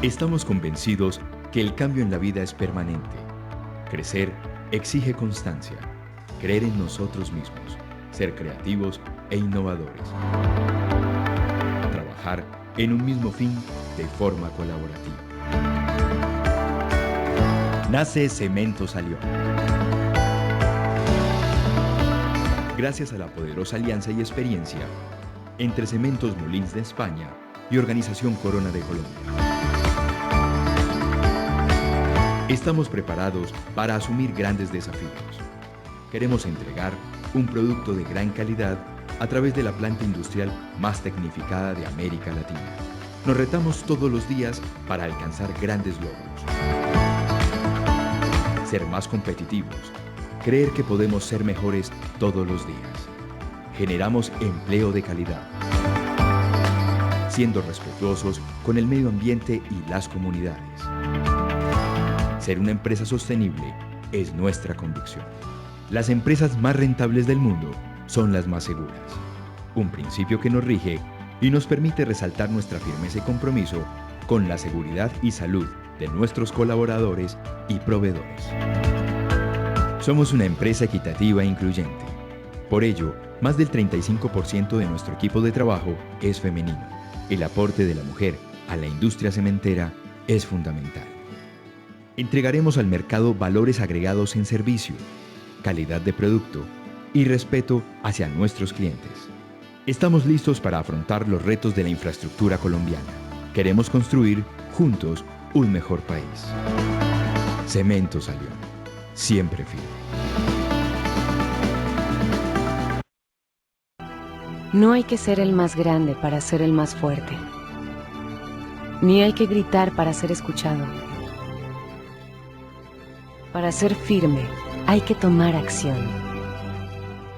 Estamos convencidos que el cambio en la vida es permanente. Crecer exige constancia, creer en nosotros mismos, ser creativos e innovadores. Trabajar en un mismo fin de forma colaborativa. Nace Cementos Alión. Gracias a la poderosa alianza y experiencia entre Cementos Molins de España y Organización Corona de Colombia. Estamos preparados para asumir grandes desafíos. Queremos entregar un producto de gran calidad a través de la planta industrial más tecnificada de América Latina. Nos retamos todos los días para alcanzar grandes logros. Ser más competitivos, creer que podemos ser mejores todos los días. Generamos empleo de calidad, siendo respetuosos con el medio ambiente y las comunidades. Ser una empresa sostenible es nuestra convicción. Las empresas más rentables del mundo son las más seguras. Un principio que nos rige y nos permite resaltar nuestra firmeza y compromiso con la seguridad y salud de nuestros colaboradores y proveedores. Somos una empresa equitativa e incluyente. Por ello, más del 35% de nuestro equipo de trabajo es femenino. El aporte de la mujer a la industria cementera es fundamental. Entregaremos al mercado valores agregados en servicio, calidad de producto y respeto hacia nuestros clientes. Estamos listos para afrontar los retos de la infraestructura colombiana. Queremos construir juntos un mejor país. Cementos Alión, siempre firme. No hay que ser el más grande para ser el más fuerte, ni hay que gritar para ser escuchado. Para ser firme, hay que tomar acción,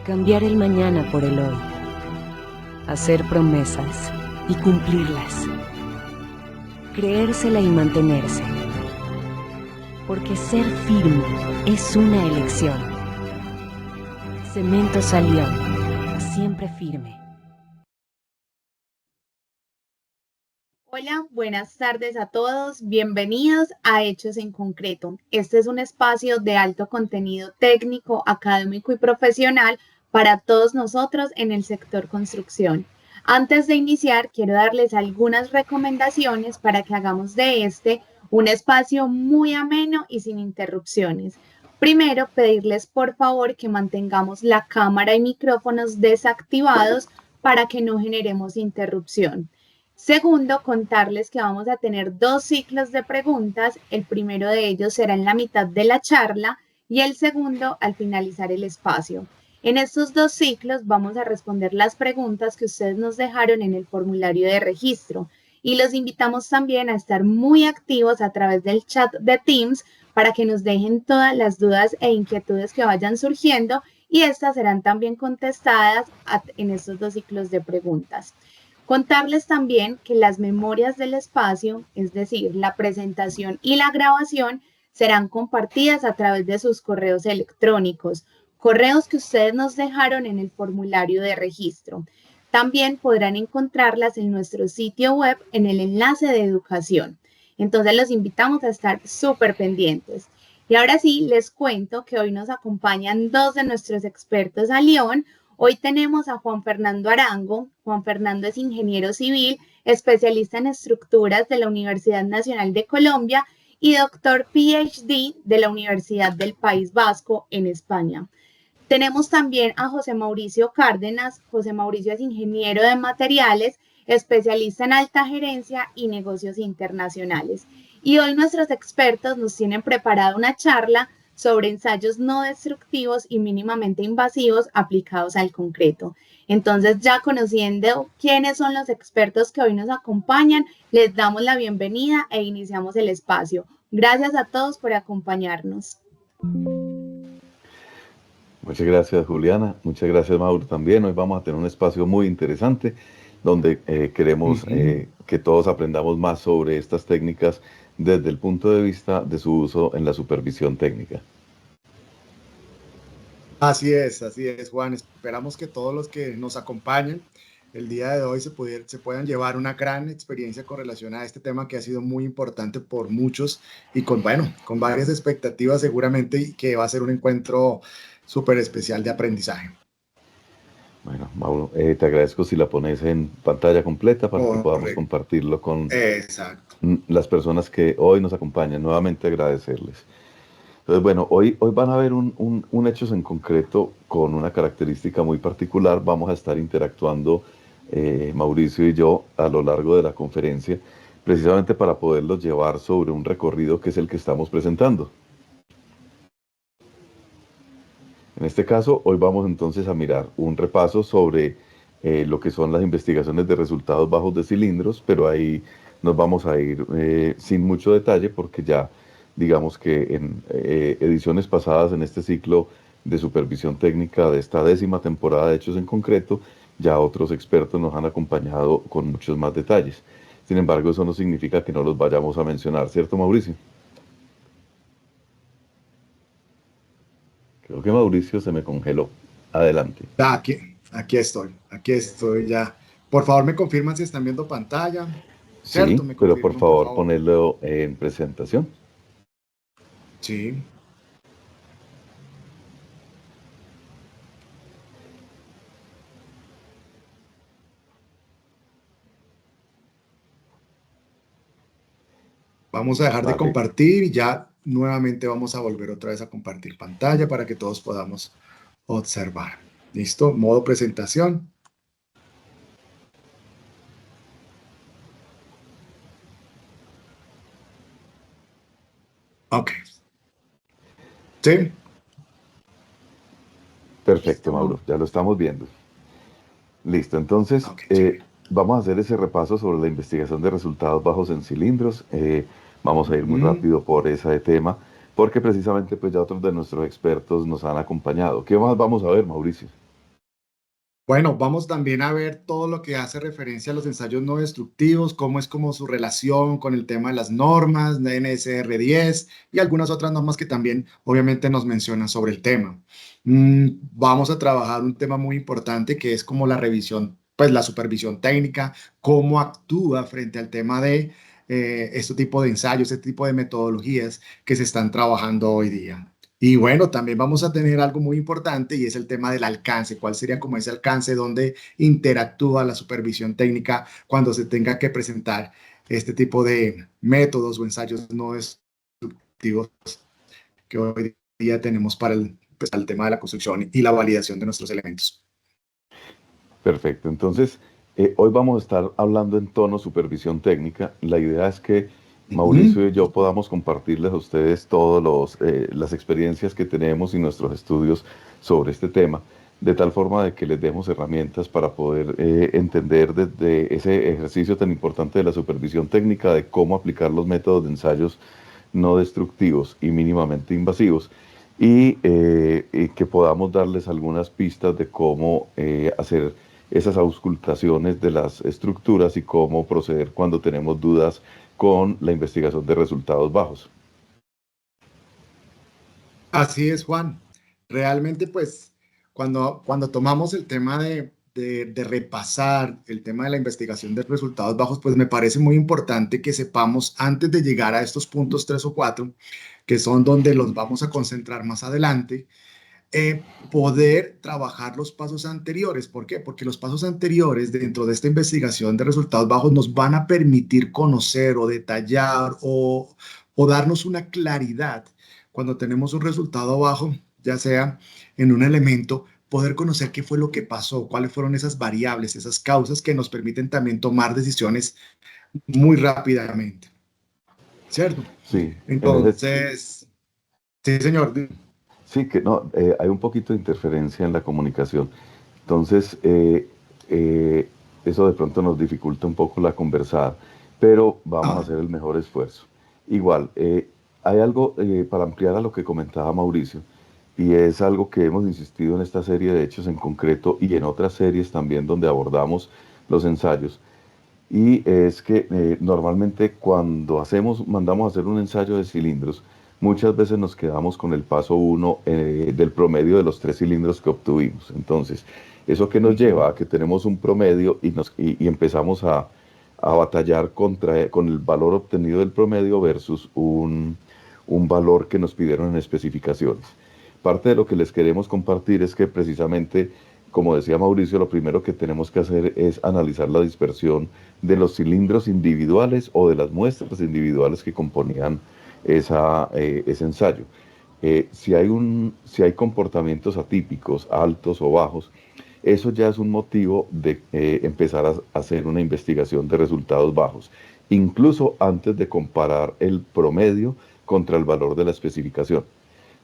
cambiar el mañana por el hoy, hacer promesas y cumplirlas, creérsela y mantenerse, porque ser firme es una elección. Cementos Alión, siempre firme. Hola, buenas tardes a todos. Bienvenidos a Hechos en Concreto. Este es un espacio de alto contenido técnico, académico y profesional para todos nosotros en el sector construcción. Antes de iniciar, quiero darles algunas recomendaciones para que hagamos de este un espacio muy ameno y sin interrupciones. Primero, pedirles por favor que mantengamos la cámara y micrófonos desactivados para que no generemos interrupción. Segundo, contarles que vamos a tener 2 ciclos de preguntas. El primero de ellos será en la mitad de la charla y el segundo al finalizar el espacio. En estos 2 ciclos vamos a responder las preguntas que ustedes nos dejaron en el formulario de registro y los invitamos también a estar muy activos a través del chat de Teams para que nos dejen todas las dudas e inquietudes que vayan surgiendo y estas serán también contestadas en estos 2 ciclos de preguntas. Contarles también que las memorias del espacio, es decir, la presentación y la grabación, serán compartidas a través de sus correos electrónicos, correos que ustedes nos dejaron en el formulario de registro. También podrán encontrarlas en nuestro sitio web en el enlace de educación. Entonces los invitamos a estar súper pendientes. Y ahora sí, les cuento que hoy nos acompañan 2 de nuestros expertos a León. Hoy tenemos a Juan Fernando Arango. Juan Fernando es ingeniero civil, especialista en estructuras de la Universidad Nacional de Colombia y doctor PhD de la Universidad del País Vasco en España. Tenemos también a José Mauricio Cárdenas. José Mauricio es ingeniero de materiales, especialista en alta gerencia y negocios internacionales. Y hoy nuestros expertos nos tienen preparada una charla sobre ensayos no destructivos y mínimamente invasivos aplicados al concreto. Entonces, ya conociendo quiénes son los expertos que hoy nos acompañan, les damos la bienvenida e iniciamos el espacio. Gracias a todos por acompañarnos. Muchas gracias, Juliana. Muchas gracias, Mauro, también. Hoy vamos a tener un espacio muy interesante donde queremos que todos aprendamos más sobre estas técnicas desde el punto de vista de su uso en la supervisión técnica. Así es, Juan. Esperamos que todos los que nos acompañen el día de hoy se puedan llevar una gran experiencia con relación a este tema que ha sido muy importante por muchos y con, bueno, con varias expectativas seguramente y que va a ser un encuentro súper especial de aprendizaje. Bueno, Mauro, te agradezco si la pones en pantalla completa para que podamos Correcto. compartirlo con Exacto. las personas que hoy nos acompañan. Nuevamente agradecerles. Entonces, bueno, hoy van a ver un hechos en concreto con una característica muy particular. Vamos a estar interactuando Mauricio y yo a lo largo de la conferencia, precisamente para poderlos llevar sobre un recorrido que es el que estamos presentando. En este caso, hoy vamos entonces a mirar un repaso sobre lo que son las investigaciones de resultados bajos de cilindros, pero ahí nos vamos a ir sin mucho detalle porque ya digamos que en ediciones pasadas en este ciclo de supervisión técnica de esta 10ª temporada de Hechos en Concreto, ya otros expertos nos han acompañado con muchos más detalles. Sin embargo, eso no significa que no los vayamos a mencionar, ¿cierto, Mauricio? Creo que Mauricio se me congeló. Adelante. Aquí estoy ya. Por favor, me confirman si están viendo pantalla. ¿Cierto? Sí, Me pero por confirman, por favor favor. ponerlo en presentación. Sí. Vamos a dejar de Vale, compartir y ya nuevamente vamos a volver otra vez a compartir pantalla para que todos podamos observar. ¿Listo? Modo presentación. Ok. ¿Sí? perfecto, ¿Listo? Mauro, ya lo estamos viendo. Listo, entonces Ok, chévere. vamos a hacer ese repaso sobre la investigación de resultados bajos en cilindros. Vamos a ir muy Ujú. rápido por ese tema, porque precisamente pues ya otros de nuestros expertos nos han acompañado. ¿Qué más vamos a ver, Mauricio? Bueno, vamos también a ver todo lo que hace referencia a los ensayos no destructivos, cómo es como su relación con el tema de las normas, de NSR 10 y algunas otras normas que también obviamente nos mencionan sobre el tema. Vamos a trabajar un tema muy importante que es como la revisión, pues la supervisión técnica, cómo actúa frente al tema de este tipo de ensayos, este tipo de metodologías que se están trabajando hoy día. Y bueno, también vamos a tener algo muy importante y es el tema del alcance. ¿Cuál sería como ese alcance donde interactúa la supervisión técnica cuando se tenga que presentar este tipo de métodos o ensayos no destructivos que hoy día tenemos para pues, el tema de la construcción y la validación de nuestros elementos? Perfecto, entonces hoy vamos a estar hablando en tono supervisión técnica. La idea es que Ujú. Mauricio y yo podamos compartirles a ustedes todas las experiencias que tenemos y nuestros estudios sobre este tema, de tal forma de que les demos herramientas para poder entender desde ese ejercicio tan importante de la supervisión técnica, de cómo aplicar los métodos de ensayos no destructivos y mínimamente invasivos, y que podamos darles algunas pistas de cómo hacer esas auscultaciones de las estructuras y cómo proceder cuando tenemos dudas con la investigación de resultados bajos. Así es, Juan. Realmente, pues, cuando tomamos el tema de repasar el tema de la investigación de resultados bajos, pues me parece muy importante que sepamos antes de llegar a estos puntos 3 o 4, que son donde los vamos a concentrar más adelante, poder trabajar los pasos anteriores. ¿Por qué? Porque los pasos anteriores dentro de esta investigación de resultados bajos nos van a permitir conocer o detallar o darnos una claridad cuando tenemos un resultado bajo, ya sea en un elemento, poder conocer qué fue lo que pasó, cuáles fueron esas variables, esas causas que nos permiten también tomar decisiones muy rápidamente, ¿cierto? Sí, en ese, Entonces, sí, señor. sí que no, hay un poquito de interferencia en la comunicación. Entonces, eso de pronto nos dificulta un poco la conversada, pero vamos a Ah, hacer el mejor esfuerzo. Igual, hay algo para ampliar a lo que comentaba Mauricio, y es algo que hemos insistido en esta serie de hechos en concreto y en otras series también donde abordamos los ensayos, y es que normalmente cuando mandamos a hacer un ensayo de cilindros, muchas veces nos quedamos con el paso 1 del promedio de los 3 cilindros que obtuvimos. Entonces, ¿Eso qué nos lleva? A que tenemos un promedio y empezamos a batallar con el valor obtenido del promedio versus un valor que nos pidieron en especificaciones. Parte de lo que les queremos compartir es que precisamente, como decía Mauricio, lo primero que tenemos que hacer es analizar la dispersión de los cilindros individuales o de las muestras individuales que componían ese ensayo. Si hay comportamientos atípicos, altos o bajos, eso ya es un motivo de empezar a hacer una investigación de resultados bajos, incluso antes de comparar el promedio contra el valor de la especificación.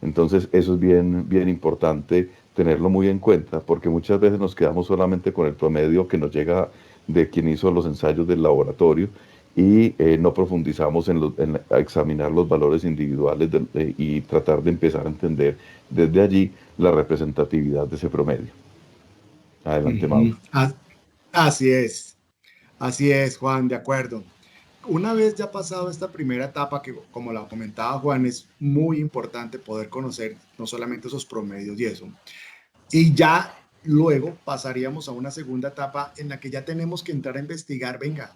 Entonces, eso es bien, bien importante tenerlo muy en cuenta, porque muchas veces nos quedamos solamente con el promedio que nos llega de quien hizo los ensayos del laboratorio y no profundizamos en examinar los valores individuales y tratar de empezar a entender desde allí la representatividad de ese promedio. Adelante, Mauro. Así es, Juan, de acuerdo. Una vez ya pasado esta primera etapa, que como la comentaba Juan, es muy importante poder conocer no solamente esos promedios y eso, y ya luego pasaríamos a una segunda etapa en la que ya tenemos que entrar a investigar, venga,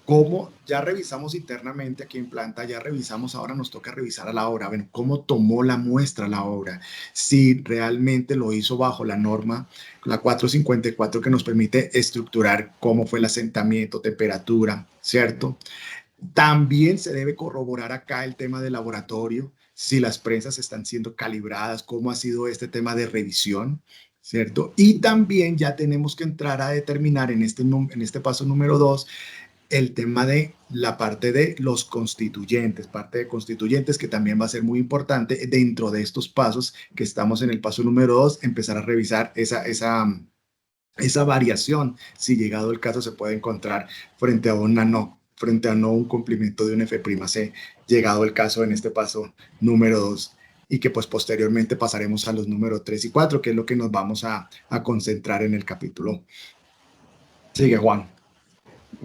cómo ya revisamos internamente aquí en planta, ya revisamos, ahora nos toca revisar a la obra, bueno, cómo tomó la muestra la obra, si realmente lo hizo bajo la norma, la 454, que nos permite estructurar cómo fue el asentamiento, temperatura, ¿cierto? También se debe corroborar acá el tema del laboratorio, si las prensas están siendo calibradas, cómo ha sido este tema de revisión, ¿cierto? Y también ya tenemos que entrar a determinar en este paso número 2 el tema de la parte de los constituyentes, parte de constituyentes que también va a ser muy importante dentro de estos pasos que estamos en el paso número 2, empezar a revisar esa variación, si llegado el caso se puede encontrar frente a un cumplimiento de un F'C, llegado el caso en este paso número 2, y que pues posteriormente pasaremos a los números 3 y 4, que es lo que nos vamos a concentrar en el capítulo. Sigue, Juan.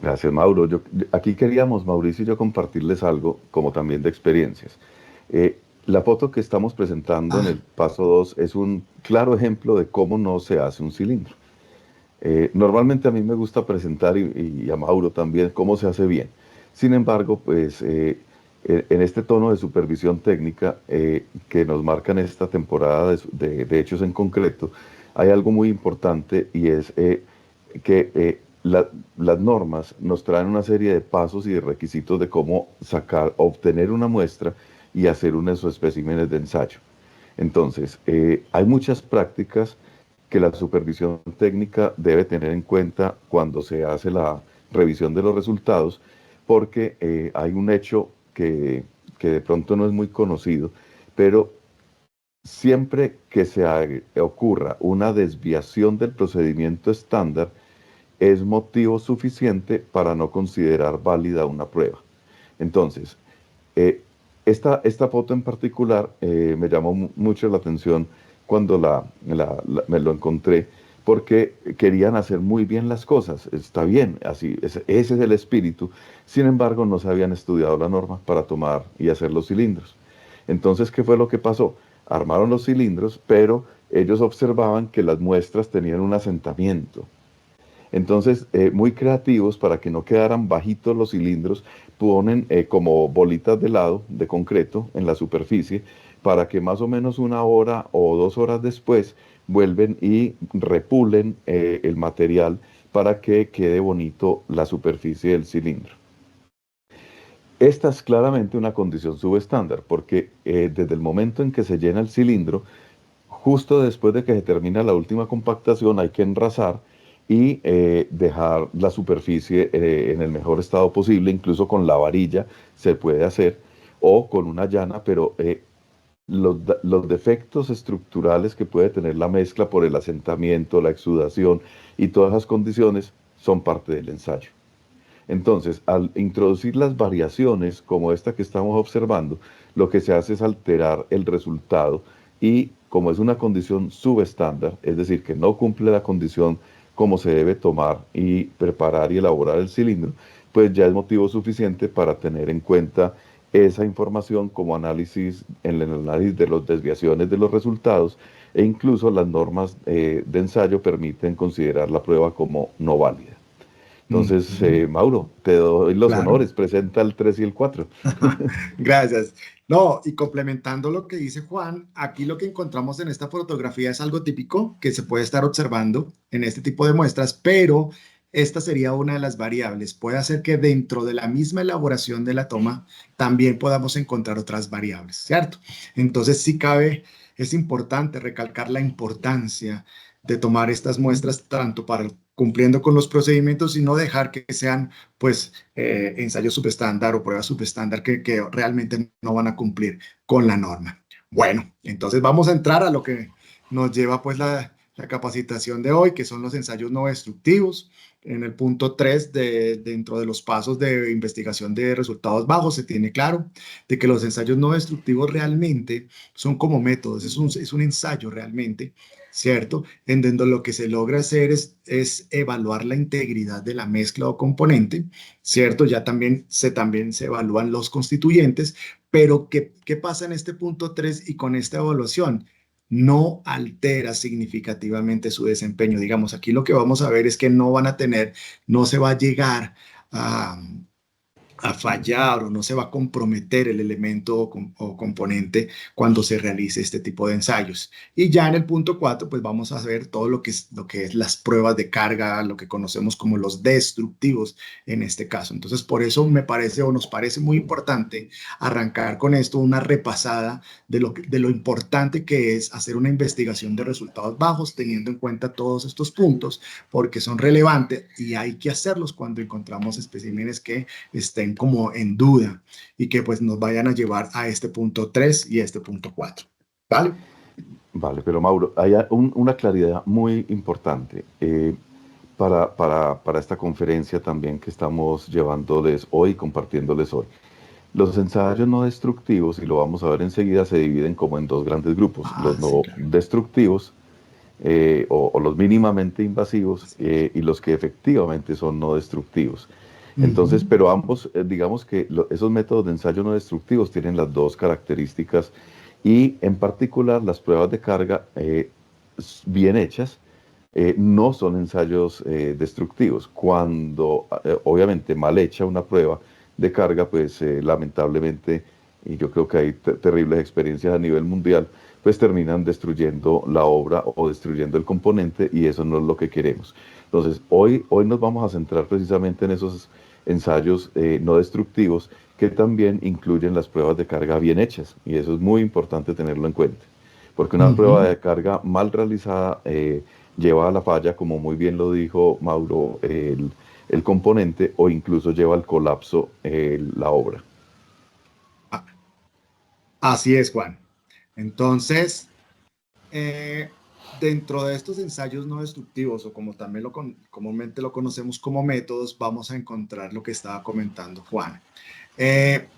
Gracias, Mauro. Aquí queríamos, Mauricio y yo, compartirles algo, como también de experiencias. La foto que estamos presentando en el paso 2 es un claro ejemplo de cómo no se hace un cilindro. Normalmente a mí me gusta presentar, y a Mauro también, cómo se hace bien. Sin embargo, pues en este tono de supervisión técnica que nos marcan esta temporada de hechos en concreto, hay algo muy importante, y es que las normas nos traen una serie de pasos y de requisitos de cómo obtener una muestra y hacer uno de esos especímenes de ensayo. Entonces, hay muchas prácticas que la supervisión técnica debe tener en cuenta cuando se hace la revisión de los resultados, porque hay un hecho que de pronto no es muy conocido, pero siempre que ocurra una desviación del procedimiento estándar, es motivo suficiente para no considerar válida una prueba. Entonces, esta foto en particular me llamó mucho la atención cuando me lo encontré, porque querían hacer muy bien las cosas. Está bien, así, ese es el espíritu. Sin embargo, no se habían estudiado la norma para tomar y hacer los cilindros. Entonces, ¿qué fue lo que pasó? Armaron los cilindros, pero ellos observaban que las muestras tenían un asentamiento. Entonces, muy creativos, para que no quedaran bajitos los cilindros, ponen como bolitas de helado de concreto en la superficie, para que más o menos 1 hora o 2 horas después vuelven y repulen el material para que quede bonito la superficie del cilindro. Esta es claramente una condición subestándar, porque desde el momento en que se llena el cilindro, justo después de que se termina la última compactación, hay que enrasar y dejar la superficie en el mejor estado posible. Incluso con la varilla se puede hacer, o con una llana, pero los defectos estructurales que puede tener la mezcla por el asentamiento, la exudación y todas esas condiciones son parte del ensayo. Entonces, al introducir las variaciones como esta que estamos observando, lo que se hace es alterar el resultado, y como es una condición subestándar, es decir, que no cumple la condición como se debe tomar y preparar y elaborar el cilindro, pues ya es motivo suficiente para tener en cuenta esa información como análisis, en el análisis de las desviaciones de los resultados, e incluso las normas de ensayo permiten considerar la prueba como no válida. Entonces, Mauro, te doy los Claro. honores, presenta el 3 y el 4. Gracias. No, y complementando lo que dice Juan, aquí lo que encontramos en esta fotografía es algo típico que se puede estar observando en este tipo de muestras, pero esta sería una de las variables. Puede hacer que dentro de la misma elaboración de la toma también podamos encontrar otras variables, ¿cierto? Entonces, sí cabe, es importante recalcar la importancia de tomar estas muestras tanto para cumpliendo con los procedimientos y no dejar que sean pues ensayos subestándar o pruebas subestándar que realmente no van a cumplir con la norma. Bueno, entonces vamos a entrar a lo que nos lleva pues la capacitación de hoy, que son los ensayos no destructivos. En el punto 3, dentro de los pasos de investigación de resultados bajos, se tiene claro de que los ensayos no destructivos realmente son como métodos, es un ensayo realmente, ¿cierto? En donde lo que se logra hacer es evaluar la integridad de la mezcla o componente, ¿cierto? Ya también se evalúan los constituyentes, pero ¿qué pasa en este punto 3 y con esta evaluación? No altera significativamente su desempeño. Digamos, aquí lo que vamos a ver es que no van a tener, no se va a llegar a fallar o no se va a comprometer el elemento o componente cuando se realice este tipo de ensayos. Y ya en el punto 4, pues vamos a ver todo lo que es las pruebas de carga, lo que conocemos como los destructivos en este caso. Entonces, por eso me parece o nos parece muy importante arrancar con esto una repasada de lo importante que es hacer una investigación de resultados bajos teniendo en cuenta todos estos puntos porque son relevantes y hay que hacerlos cuando encontramos especímenes que estén como en duda y que pues nos vayan a llevar a este punto 3 y este punto 4. ¿Vale? Vale, pero Mauro, hay una claridad muy importante para esta conferencia también que estamos llevándoles hoy, compartiéndoles hoy. Los ensayos no destructivos, y lo vamos a ver enseguida, se dividen como en dos grandes grupos. Los no Sí, claro. destructivos o los mínimamente invasivos y los que efectivamente son no destructivos. Entonces, pero ambos, digamos que esos métodos de ensayo no destructivos tienen las dos características y en particular las pruebas de carga bien hechas no son ensayos destructivos. Cuando obviamente mal hecha una prueba de carga, pues lamentablemente, y yo creo que hay terribles experiencias a nivel mundial, pues terminan destruyendo la obra o destruyendo el componente y eso no es lo que queremos. Entonces, hoy nos vamos a centrar precisamente en esos ensayos no destructivos que también incluyen las pruebas de carga bien hechas y eso es muy importante tenerlo en cuenta, porque una prueba de carga mal realizada lleva a la falla, como muy bien lo dijo Mauro, el componente o incluso lleva al colapso la obra. Así es, Juan. Entonces, dentro de estos ensayos no destructivos, o como también comúnmente lo conocemos como métodos, vamos a encontrar lo que estaba comentando Juan.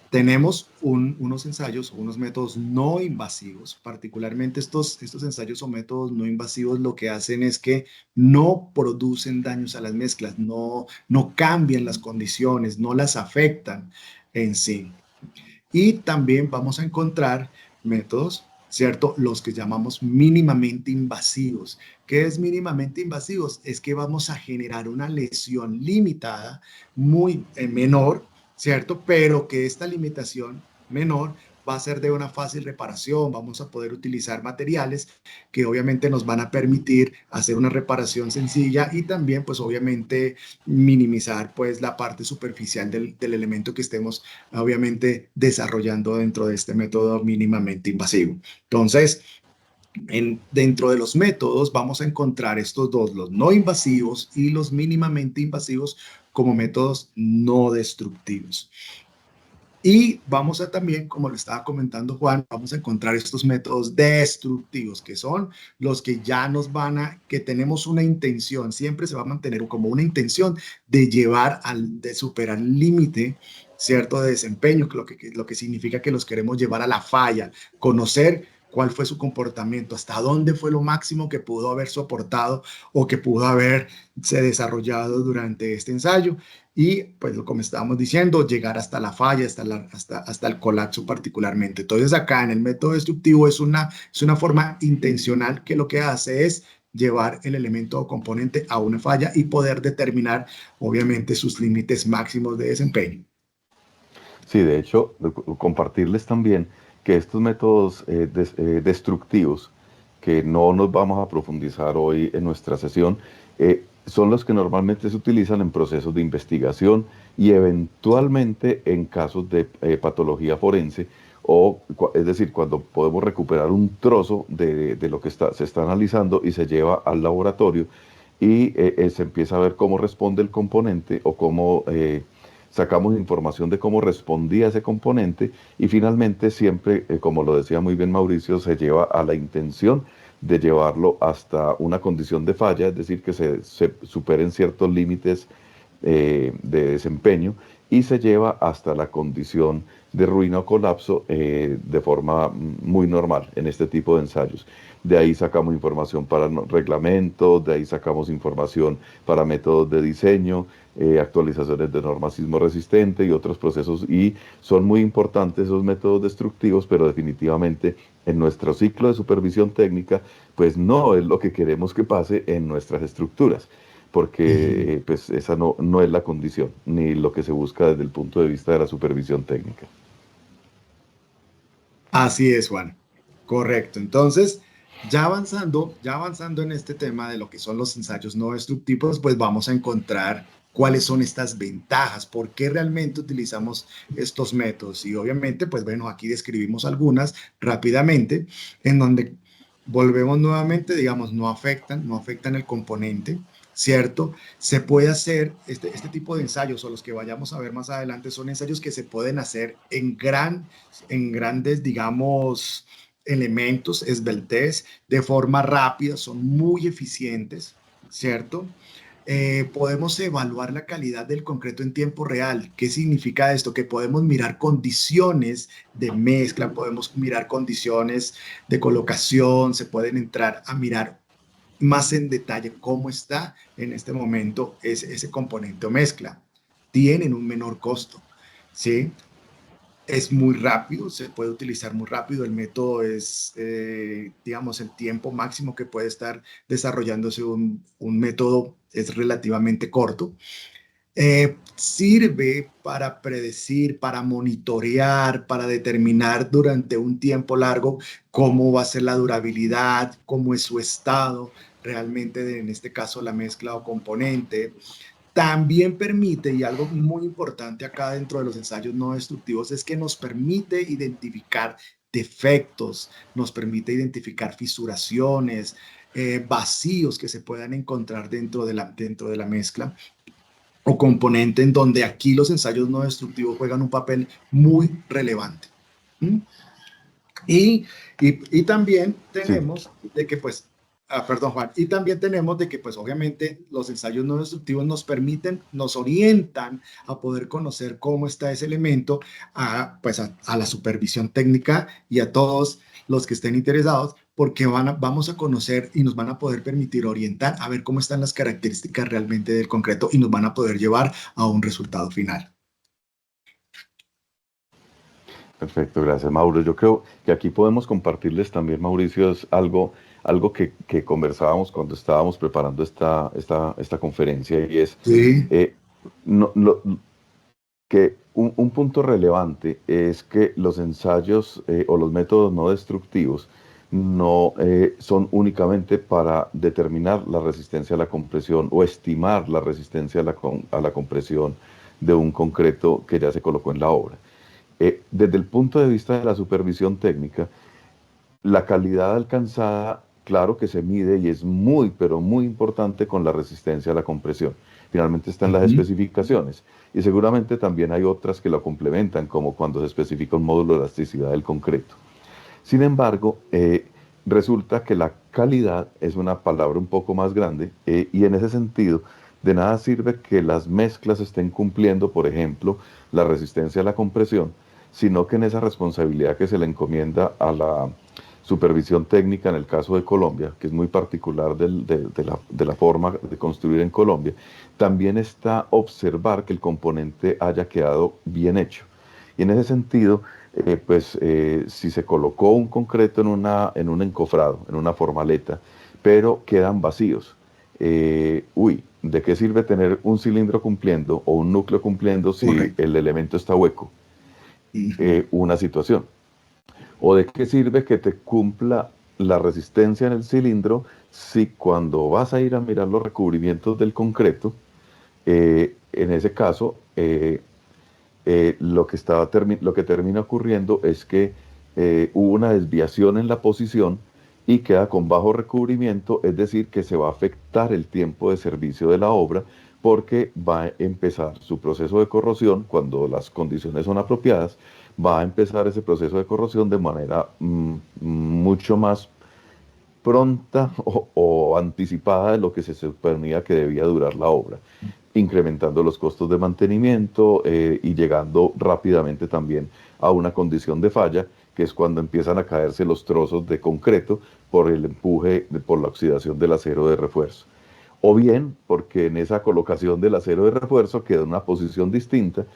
Tenemos unos ensayos, unos métodos no invasivos, particularmente estos ensayos o métodos no invasivos lo que hacen es que no producen daños a las mezclas, no cambian las condiciones, no las afectan en sí. Y también vamos a encontrar métodos, ¿cierto? Los que llamamos mínimamente invasivos. ¿Qué es mínimamente invasivos? Es que vamos a generar una lesión limitada, muy menor, ¿cierto? Pero que esta limitación menor va a ser de una fácil reparación. Vamos a poder utilizar materiales que obviamente nos van a permitir hacer una reparación sencilla y también, pues obviamente, minimizar pues la parte superficial del elemento que estemos obviamente desarrollando dentro de este método mínimamente invasivo. Entonces, dentro de los métodos vamos a encontrar estos dos, los no invasivos y los mínimamente invasivos como métodos no destructivos. Y vamos a también, como le estaba comentando Juan, vamos a encontrar estos métodos destructivos, que son los que ya que tenemos una intención, siempre se va a mantener como una intención de de superar el límite, ¿cierto? De desempeño, lo que significa que los queremos llevar a la falla, conocer cuál fue su comportamiento, hasta dónde fue lo máximo que pudo haber soportado o que pudo haberse desarrollado durante este ensayo. Y pues como estábamos diciendo, llegar hasta la falla, hasta el colapso particularmente. Entonces acá en el método destructivo es una forma intencional que lo que hace es llevar el elemento o componente a una falla y poder determinar obviamente sus límites máximos de desempeño. Sí, de hecho, compartirles también que estos métodos destructivos, que no nos vamos a profundizar hoy en nuestra sesión, son los que normalmente se utilizan en procesos de investigación y eventualmente en casos de patología forense, es decir, cuando podemos recuperar un trozo de lo que se está analizando y se lleva al laboratorio y se empieza a ver cómo responde el componente o cómo sacamos información de cómo respondía ese componente y finalmente siempre, como lo decía muy bien Mauricio, se lleva a la intención de llevarlo hasta una condición de falla, es decir, que se superen ciertos límites de desempeño y se lleva hasta la condición de ruina o colapso de forma muy normal en este tipo de ensayos. De ahí sacamos información para reglamentos, de ahí sacamos información para métodos de diseño, actualizaciones de normas sismo resistente y otros procesos, y son muy importantes esos métodos destructivos, pero definitivamente en nuestro ciclo de supervisión técnica, pues no es lo que queremos que pase en nuestras estructuras, porque pues esa no es la condición, ni lo que se busca desde el punto de vista de la supervisión técnica. Así es, Juan. Correcto. Entonces, ya avanzando en este tema de lo que son los ensayos no destructivos, pues vamos a encontrar cuáles son estas ventajas, por qué realmente utilizamos estos métodos. Y obviamente, pues bueno, aquí describimos algunas rápidamente, en donde volvemos nuevamente, digamos, no afectan el componente, ¿cierto? Se puede hacer, este tipo de ensayos o los que vayamos a ver más adelante son ensayos que se pueden hacer en grandes, digamos, elementos, esbeltez, de forma rápida, son muy eficientes, ¿cierto? Podemos evaluar la calidad del concreto en tiempo real. ¿Qué significa esto? Que podemos mirar condiciones de mezcla, podemos mirar condiciones de colocación, se pueden entrar a mirar más en detalle cómo está en este momento ese componente o mezcla. Tienen un menor costo, ¿sí? Es muy rápido, se puede utilizar muy rápido. El método es, digamos, el tiempo máximo que puede estar desarrollándose un método es relativamente corto. Sirve para predecir, para monitorear, para determinar durante un tiempo largo cómo va a ser la durabilidad, cómo es su estado realmente en este caso la mezcla o componente. También permite, y algo muy importante acá dentro de los ensayos no destructivos, es que nos permite identificar defectos, nos permite identificar fisuraciones, vacíos que se puedan encontrar dentro de la mezcla o componente, en donde aquí los ensayos no destructivos juegan un papel muy relevante. ¿Mm? Y también tenemos de que pues, perdón Juan, y también tenemos de que pues obviamente los ensayos no destructivos nos orientan a poder conocer cómo está ese elemento, pues a la supervisión técnica y a todos los que estén interesados, porque vamos a conocer y nos van a poder permitir orientar a ver cómo están las características realmente del concreto y nos van a poder llevar a un resultado final. Perfecto, gracias Mauro. Yo creo que aquí podemos compartirles también, Mauricio, es algo que conversábamos cuando estábamos preparando esta conferencia, y es Sí. Que un punto relevante es que los ensayos o los métodos no destructivos no son únicamente para determinar la resistencia a la compresión o estimar la resistencia a la compresión de un concreto que ya se colocó en la obra. Desde el punto de vista de la supervisión técnica, la calidad alcanzada, claro que se mide y es muy, pero muy importante con la resistencia a la compresión. Finalmente está en las especificaciones y seguramente también hay otras que lo complementan, como cuando se especifica un módulo de elasticidad del concreto. Sin embargo, resulta que la calidad es una palabra un poco más grande y en ese sentido, de nada sirve que las mezclas estén cumpliendo, por ejemplo, la resistencia a la compresión, sino que en esa responsabilidad que se le encomienda a la supervisión técnica en el caso de Colombia, que es muy particular de la forma de construir en Colombia, también está observar que el componente haya quedado bien hecho. Y en ese sentido, si se colocó un concreto en un encofrado, en una formaleta, pero quedan vacíos, ¿de qué sirve tener un cilindro cumpliendo o un núcleo cumpliendo si Correcto. el elemento está hueco? Ujú. Una situación. ¿O de qué sirve que te cumpla la resistencia en el cilindro si cuando vas a ir a mirar los recubrimientos del concreto, en ese caso, lo que termina ocurriendo es que hubo una desviación en la posición y queda con bajo recubrimiento, es decir, que se va a afectar el tiempo de servicio de la obra porque va a empezar su proceso de corrosión cuando las condiciones son apropiadas, va a empezar ese proceso de corrosión de manera mucho más pronta o anticipada de lo que se suponía que debía durar la obra, incrementando los costos de mantenimiento y llegando rápidamente también a una condición de falla, que es cuando empiezan a caerse los trozos de concreto por el empuje, por la oxidación del acero de refuerzo. O bien porque en esa colocación del acero de refuerzo queda en una posición distinta,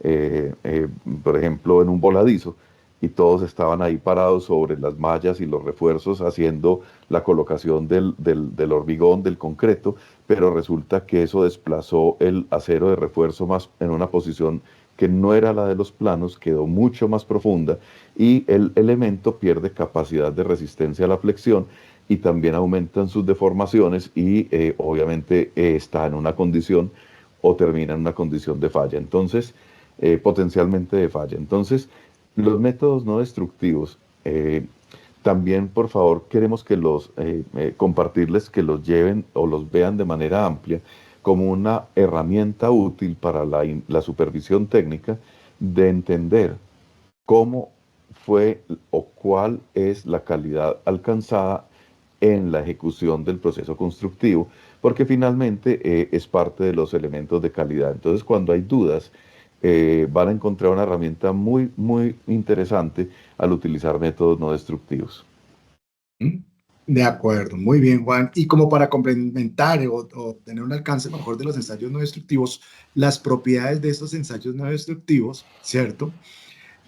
eh, eh, por ejemplo en un voladizo, y todos estaban ahí parados sobre las mallas y los refuerzos haciendo la colocación del hormigón, del concreto, pero resulta que eso desplazó el acero de refuerzo más en una posición que no era la de los planos, quedó mucho más profunda y el elemento pierde capacidad de resistencia a la flexión y también aumentan sus deformaciones y obviamente está en una condición o termina en una condición de falla. Entonces, potencialmente de falla. Entonces, los métodos no destructivos, también por favor queremos que compartirles que los lleven o los vean de manera amplia como una herramienta útil para la supervisión técnica de entender cómo fue o cuál es la calidad alcanzada en la ejecución del proceso constructivo, porque finalmente es parte de los elementos de calidad. Entonces, cuando hay dudas, van a encontrar una herramienta muy, muy interesante al utilizar métodos no destructivos. De acuerdo, muy bien, Juan. Y como para complementar o tener un alcance mejor de los ensayos no destructivos, las propiedades de estos ensayos no destructivos, ¿cierto?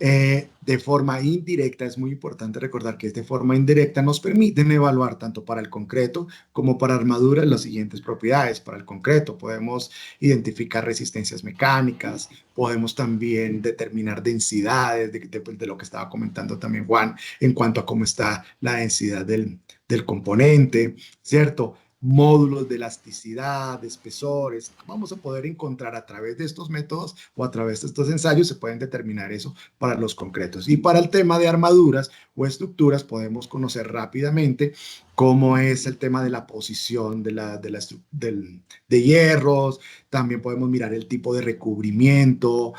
De forma indirecta, es muy importante recordar que de forma indirecta nos permiten evaluar tanto para el concreto como para armaduras las siguientes propiedades. Para el concreto podemos identificar resistencias mecánicas, podemos también determinar densidades de lo que estaba comentando también Juan en cuanto a cómo está la densidad del componente, ¿cierto? Módulos de elasticidad, de espesores, vamos a poder encontrar a través de estos métodos o a través de estos ensayos se pueden determinar eso para los concretos. Y para el tema de armaduras o estructuras podemos conocer rápidamente cómo es el tema de la posición de hierros, también podemos mirar el tipo de recubrimiento,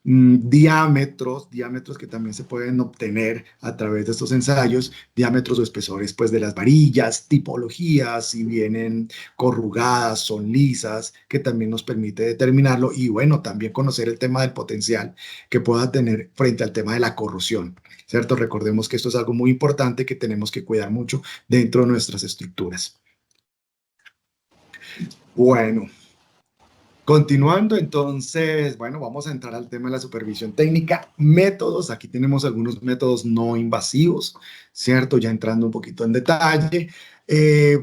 diámetros que también se pueden obtener a través de estos ensayos, diámetros o espesores pues de las varillas, tipologías, si vienen corrugadas, son lisas, que también nos permite determinarlo y bueno, también conocer el tema del potencial que pueda tener frente al tema de la corrosión, ¿cierto? Recordemos que esto es algo muy importante que tenemos que cuidar mucho dentro de nuestras estructuras. Bueno. Continuando, entonces, bueno, vamos a entrar al tema de la supervisión técnica. Métodos, aquí tenemos algunos métodos no invasivos, ¿cierto? Ya entrando un poquito en detalle,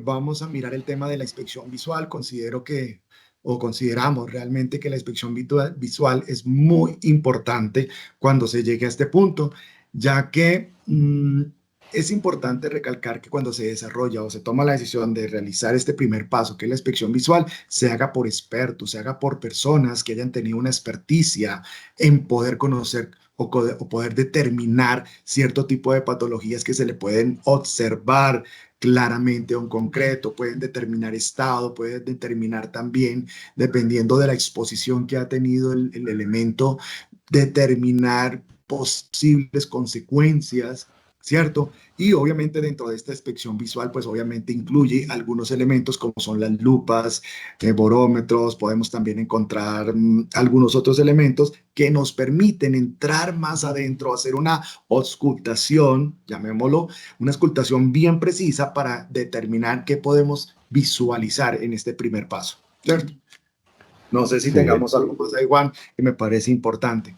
vamos a mirar el tema de la inspección visual. Consideramos realmente que la inspección visual es muy importante cuando se llegue a este punto, ya que es importante recalcar que cuando se desarrolla o se toma la decisión de realizar este primer paso, que es la inspección visual, se haga por expertos, se haga por personas que hayan tenido una experticia en poder conocer o poder determinar cierto tipo de patologías que se le pueden observar claramente a un concreto, pueden determinar estado, pueden determinar también, dependiendo de la exposición que ha tenido el elemento, determinar posibles consecuencias, ¿cierto? Y obviamente dentro de esta inspección visual, pues obviamente incluye algunos elementos como son las lupas, borómetros, podemos también encontrar algunos otros elementos que nos permiten entrar más adentro, hacer una auscultación, llamémoslo, una auscultación bien precisa para determinar qué podemos visualizar en este primer paso, ¿cierto? No sé si Sí, tengamos algo más ahí, Juan, que me parece importante.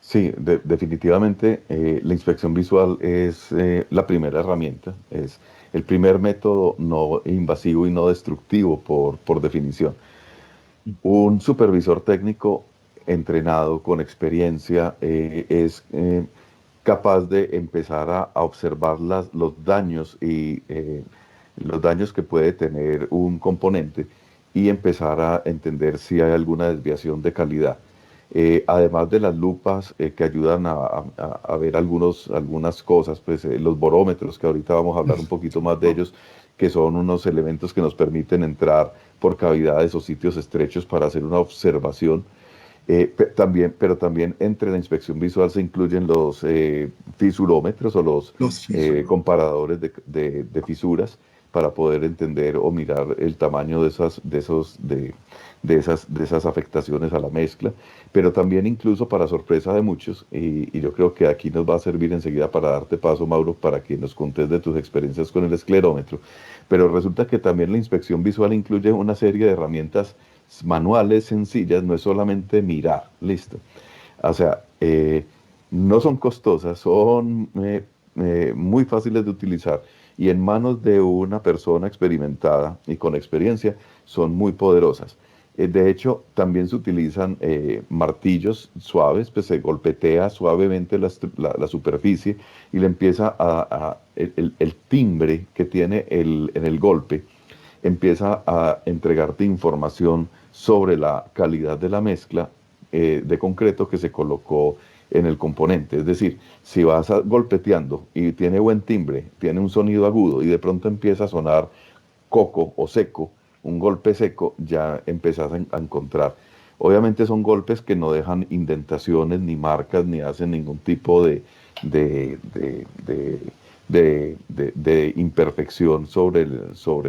sí, definitivamente la inspección visual es la primera herramienta, es el primer método no invasivo y no destructivo por definición. Un supervisor técnico entrenado con experiencia es capaz de empezar a observar los daños y los daños que puede tener un componente y empezar a entender si hay alguna desviación de calidad. Además de las lupas que ayudan a ver algunas cosas, pues los borómetros, que ahorita vamos a hablar un poquito más de ellos, que son unos elementos que nos permiten entrar por cavidades o sitios estrechos para hacer una observación. Pero también entre la inspección visual se incluyen los fisurómetros o los Los fisuras. comparadores de fisuras para poder entender o mirar el tamaño de esas afectaciones a la mezcla, pero también incluso para sorpresa de muchos, y yo creo que aquí nos va a servir enseguida para darte paso, Mauro, para que nos contes de tus experiencias con el esclerómetro, pero resulta que también la inspección visual incluye una serie de herramientas manuales sencillas, no es solamente mirar, listo. O sea, no son costosas, son muy fáciles de utilizar y en manos de una persona experimentada y con experiencia son muy poderosas. De hecho, también se utilizan martillos suaves, pues se golpetea suavemente la superficie y le empieza el timbre que tiene en el golpe empieza a entregarte información sobre la calidad de la mezcla de concreto que se colocó en el componente. Es decir, si vas golpeteando y tiene buen timbre, tiene un sonido agudo y de pronto empieza a sonar coco o seco, un golpe seco, ya empezás a encontrar. Obviamente son golpes que no dejan indentaciones, ni marcas, ni hacen ningún tipo de, de, de, de imperfección sobre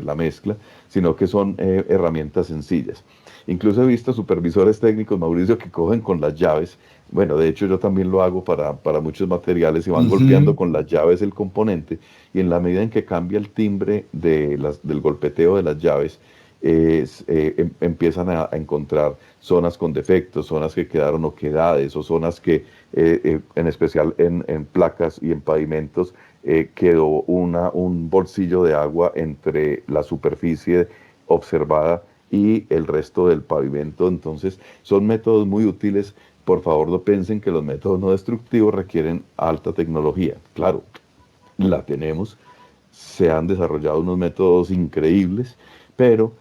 la mezcla, sino que son herramientas sencillas. Incluso he visto supervisores técnicos, Mauricio, que cogen con las llaves. Bueno, de hecho yo también lo hago para muchos materiales y van golpeando con las llaves el componente y en la medida en que cambia el timbre del golpeteo de las llaves, empiezan a encontrar zonas con defectos, zonas que quedaron oquedades o zonas que, en especial en placas y en pavimentos, quedó un bolsillo de agua entre la superficie observada y el resto del pavimento. Entonces, son métodos muy útiles. Por favor, no piensen que los métodos no destructivos requieren alta tecnología. Claro, la tenemos. Se han desarrollado unos métodos increíbles, pero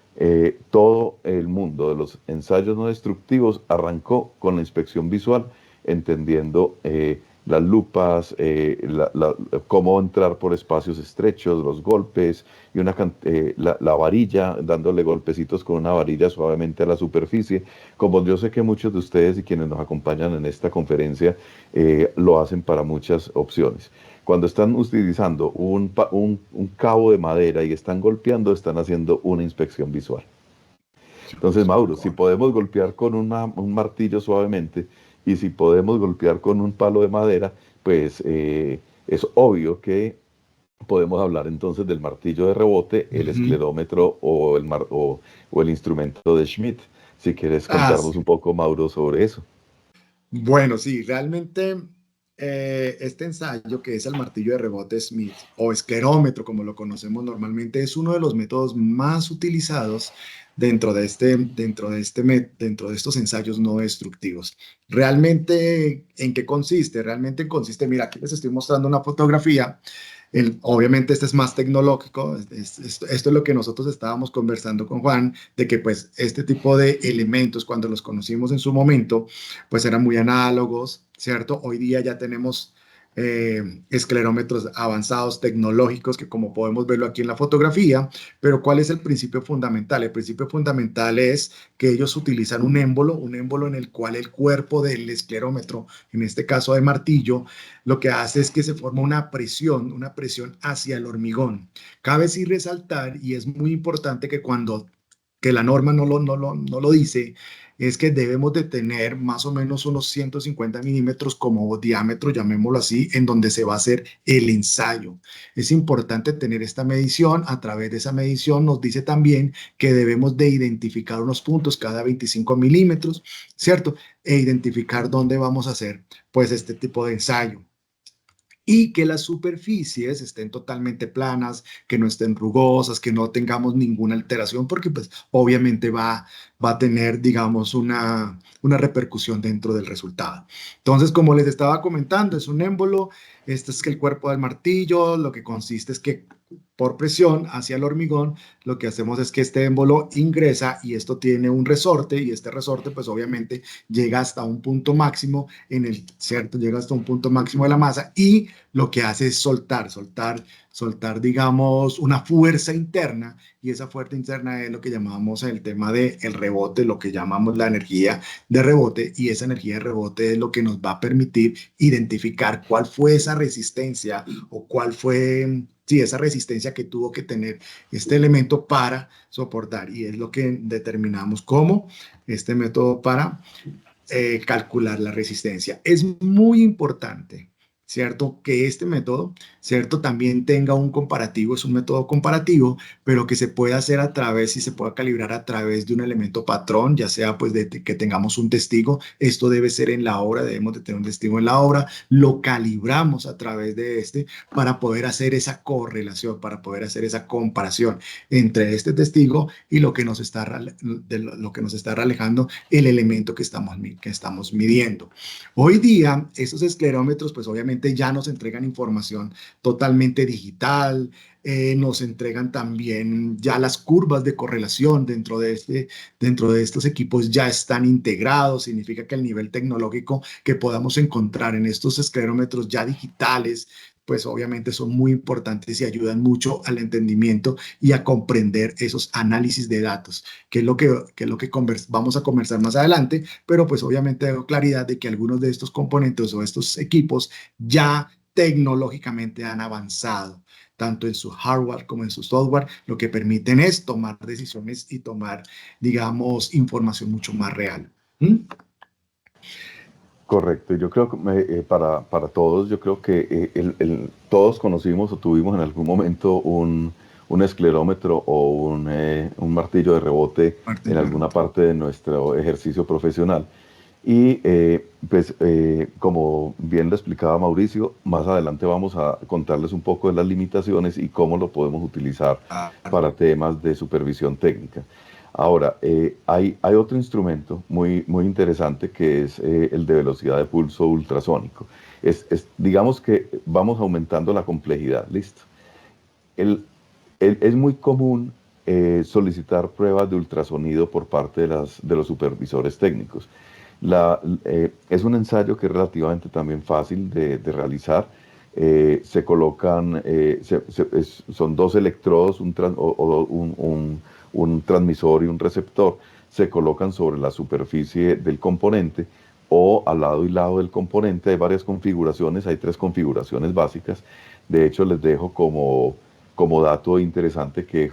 todo el mundo de los ensayos no destructivos arrancó con la inspección visual, entendiendo las lupas, cómo entrar por espacios estrechos, los golpes y la varilla, dándole golpecitos con una varilla suavemente a la superficie. Como yo sé que muchos de ustedes y quienes nos acompañan en esta conferencia lo hacen para muchas opciones. Cuando están utilizando un cabo de madera y están golpeando, están haciendo una inspección visual. Entonces, Mauro, si podemos golpear con un martillo suavemente y si podemos golpear con un palo de madera, pues es obvio que podemos hablar entonces del martillo de rebote, el esclerómetro o el instrumento de Schmidt. Si quieres contarnos Sí. un poco, Mauro, sobre eso. Bueno, sí, realmente este ensayo que es el martillo de rebote Smith o esclerómetro como lo conocemos normalmente es uno de los métodos más utilizados dentro de estos ensayos no destructivos. Realmente, ¿en qué consiste? Realmente consiste, mira, aquí les estoy mostrando una fotografía. Obviamente este es más tecnológico, esto es lo que nosotros estábamos conversando con Juan, de que pues este tipo de elementos cuando los conocimos en su momento, pues eran muy análogos, ¿cierto? Hoy día ya tenemos esclerómetros avanzados tecnológicos que como podemos verlo aquí en la fotografía, pero ¿cuál es el principio fundamental? El principio fundamental es que ellos utilizan un émbolo en el cual el cuerpo del esclerómetro, en este caso de martillo, lo que hace es que se forma una presión hacia el hormigón. Cabe sí resaltar, y es muy importante que la norma no lo dice, es que debemos de tener más o menos unos 150 milímetros como diámetro, llamémoslo así, en donde se va a hacer el ensayo. Es importante tener esta medición. A través de esa medición nos dice también que debemos de identificar unos puntos cada 25 milímetros, ¿cierto? E identificar dónde vamos a hacer pues este tipo de ensayo. Y que las superficies estén totalmente planas, que no estén rugosas, que no tengamos ninguna alteración, porque pues obviamente va a tener, digamos, una repercusión dentro del resultado. Entonces, como les estaba comentando, es un émbolo, este es que el cuerpo del martillo, lo que consiste es que por presión hacia el hormigón, lo que hacemos es que este émbolo ingresa y esto tiene un resorte y este resorte pues obviamente llega hasta un punto máximo ¿cierto? Llega hasta un punto máximo de la masa y lo que hace es soltar, digamos, una fuerza interna y esa fuerza interna es lo que llamamos el tema del rebote, lo que llamamos la energía de rebote y esa energía de rebote es lo que nos va a permitir identificar cuál fue esa resistencia o cuál fue, sí, esa resistencia que tuvo que tener este elemento para soportar y es lo que determinamos como este método para calcular la resistencia. Es muy importante, ¿cierto? Que este método, ¿cierto? También tenga un comparativo, es un método comparativo, pero que se pueda hacer a través y se pueda calibrar a través de un elemento patrón, ya sea pues de que tengamos un testigo. Esto debe ser en la obra, debemos de tener un testigo en la obra, lo calibramos a través de para poder hacer esa correlación, para poder hacer esa comparación entre este testigo y lo que nos está reflejando el elemento que estamos midiendo. Hoy día, estos esclerómetros, pues obviamente ya nos entregan información totalmente digital, nos entregan también ya las curvas de correlación dentro de estos equipos ya están integrados, significa que el nivel tecnológico que podamos encontrar en estos esclerómetros ya digitales, pues obviamente son muy importantes y ayudan mucho al entendimiento y a comprender esos análisis de datos, que es lo que vamos a conversar más adelante, pero pues obviamente tengo claridad de que algunos de estos componentes o estos equipos ya tecnológicamente han avanzado, tanto en su hardware como en su software, lo que permiten es tomar decisiones y tomar, digamos, información mucho más real. ¿Mm? Correcto, yo creo que para todos, yo creo que todos conocimos o tuvimos en algún momento un esclerómetro o un martillo de rebote en alguna parte de nuestro ejercicio profesional. Y como bien lo explicaba Mauricio, más adelante vamos a contarles un poco de las limitaciones y cómo lo podemos utilizar para temas de supervisión técnica. Ahora, hay otro instrumento muy interesante que es el de velocidad de pulso ultrasónico. Digamos que vamos aumentando la complejidad, ¿listo? Es muy común solicitar pruebas de ultrasonido por parte de los supervisores técnicos. Es un ensayo que es relativamente también fácil de realizar. Se colocan, son dos electrodos, un transmisor y un receptor, se colocan sobre la superficie del componente o al lado y lado del componente. Hay varias configuraciones, hay 3 configuraciones básicas. De hecho, les dejo como dato interesante que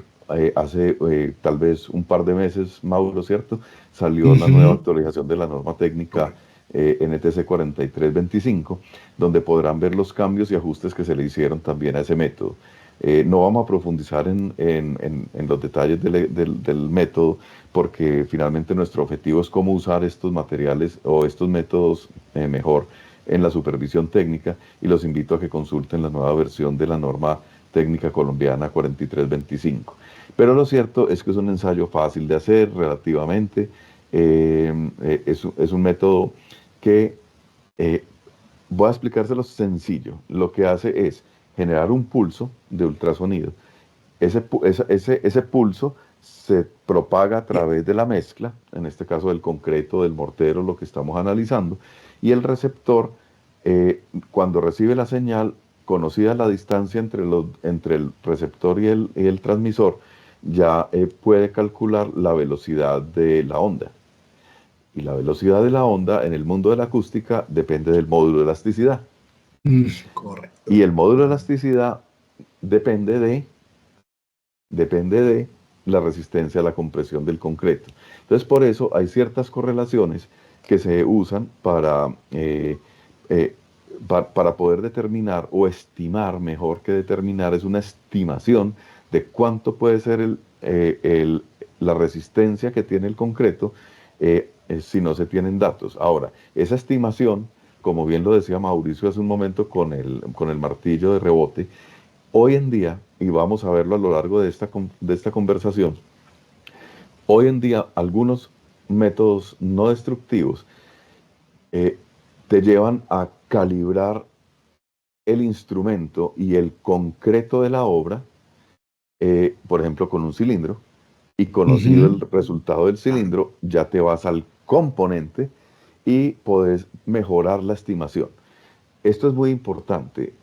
hace tal vez un par de meses, Mauro, ¿cierto? Salió la nueva actualización de la norma técnica NTC 4325, donde podrán ver los cambios y ajustes que se le hicieron también a ese método. No vamos a profundizar en los detalles del método, porque finalmente nuestro objetivo es cómo usar estos materiales o estos métodos mejor en la supervisión técnica, y los invito a que consulten la nueva versión de la norma técnica colombiana 4325. Pero lo cierto es que es un ensayo fácil de hacer relativamente. Es un método que voy a explicárselo sencillo. Lo que hace es generar un pulso de ultrasonido. Ese pulso se propaga a través de la mezcla, en este caso del concreto, del mortero, lo que estamos analizando, y el receptor cuando recibe la señal, conocida la distancia entre el receptor y el transmisor, ya puede calcular la velocidad de la onda. Y la velocidad de la onda en el mundo de la acústica depende del módulo de elasticidad. Correcto. Y el módulo de elasticidad depende de la resistencia a la compresión del concreto. Entonces, por eso hay ciertas correlaciones que se usan para poder determinar o estimar, mejor que determinar, es una estimación de cuánto puede ser la resistencia que tiene el concreto si no se tienen datos. Ahora, esa estimación, como bien lo decía Mauricio hace un momento con el martillo de rebote, hoy en día, y vamos a verlo a lo largo de esta conversación, hoy en día algunos métodos no destructivos te llevan a calibrar el instrumento y el concreto de la obra, por ejemplo, con un cilindro, y conocido el resultado del cilindro, ya te vas al componente y podés mejorar la estimación. Esto es muy importante,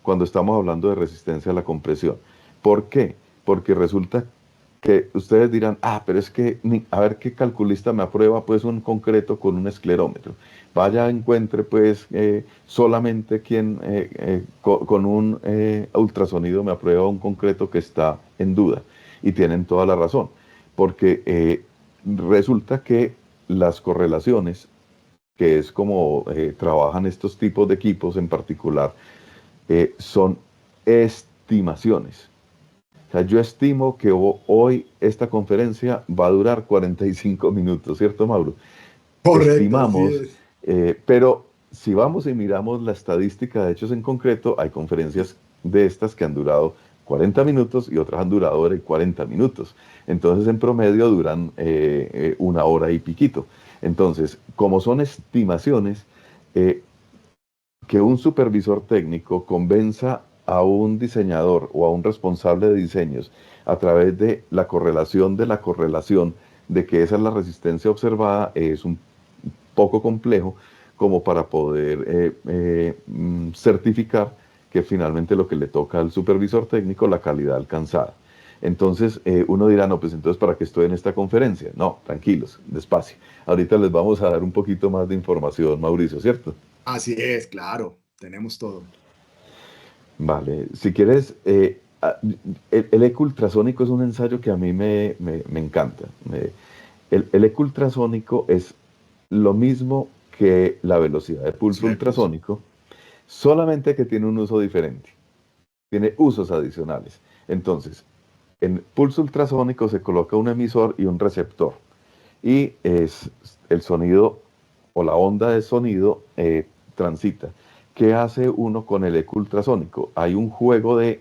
cuando estamos hablando de resistencia a la compresión. ¿Por qué? Porque resulta que ustedes dirán, pero es que, a ver qué calculista me aprueba pues un concreto con un esclerómetro. Vaya, encuentre pues solamente quien con un ultrasonido me aprueba un concreto que está en duda. Y tienen toda la razón, porque resulta que las correlaciones, que es como trabajan estos tipos de equipos en particular, son estimaciones. O sea, yo estimo que hoy esta conferencia va a durar 45 minutos, ¿cierto, Mauro? Correcto, Estimamos, así es. pero si vamos y miramos la estadística de hechos en concreto, hay conferencias de estas que han durado 40 minutos y otras han durado 40 minutos. Entonces, en promedio duran 1 hora y piquito. Entonces, como son estimaciones, que un supervisor técnico convenza a un diseñador o a un responsable de diseños a través de la correlación de que esa es la resistencia observada, es un poco complejo como para poder certificar que finalmente lo que le toca al supervisor técnico, la calidad alcanzada. Entonces uno dirá, no, pues entonces ¿para qué estoy en esta conferencia? No, tranquilos, despacio. Ahorita les vamos a dar un poquito más de información, Mauricio, ¿cierto? Así es, claro, tenemos todo. Vale, si quieres, el eco ultrasónico es un ensayo que a mí me encanta. El eco ultrasónico es lo mismo que la velocidad de pulso ultrasónico, solamente que tiene un uso diferente. Tiene usos adicionales. Entonces, en pulso ultrasónico se coloca un emisor y un receptor. Y es el sonido o la onda de sonido transita. ¿Qué hace uno con el eco ultrasónico? Hay un juego de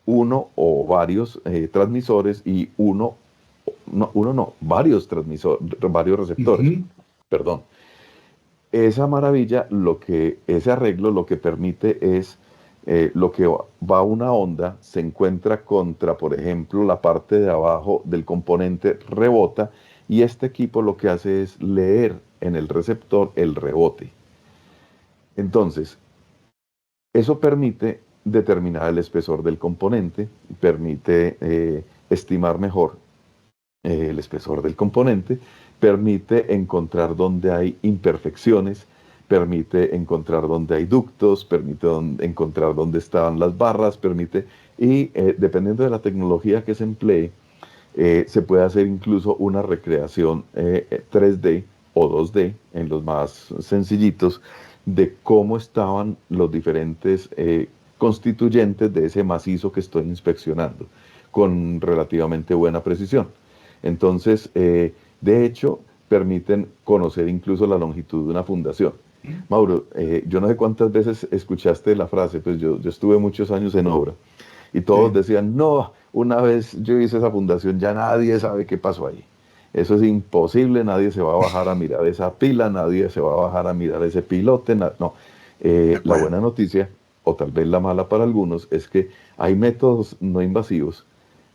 uno o varios transmisores y varios receptores. Perdón. Esa maravilla, ese arreglo lo que permite es lo que va una onda, se encuentra contra, por ejemplo, la parte de abajo del componente, rebota, y este equipo lo que hace es leer en el receptor el rebote. Entonces, eso permite determinar el espesor del componente, permite estimar mejor el espesor del componente, permite encontrar dónde hay imperfecciones, permite encontrar dónde hay ductos, permite encontrar dónde estaban las barras, y dependiendo de la tecnología que se emplee, se puede hacer incluso una recreación 3D o 2D en los más sencillitos de cómo estaban los diferentes constituyentes de ese macizo que estoy inspeccionando con relativamente buena precisión. Entonces, de hecho, permiten conocer incluso la longitud de una fundación. Mauro, yo no sé cuántas veces escuchaste la frase, pues yo estuve muchos años en obra y todos decían, no, una vez yo hice esa fundación, ya nadie sabe qué pasó ahí. Eso es imposible, nadie se va a bajar a mirar esa pila, nadie se va a bajar a mirar ese pilote, no. La buena noticia, o tal vez la mala para algunos, es que hay métodos no invasivos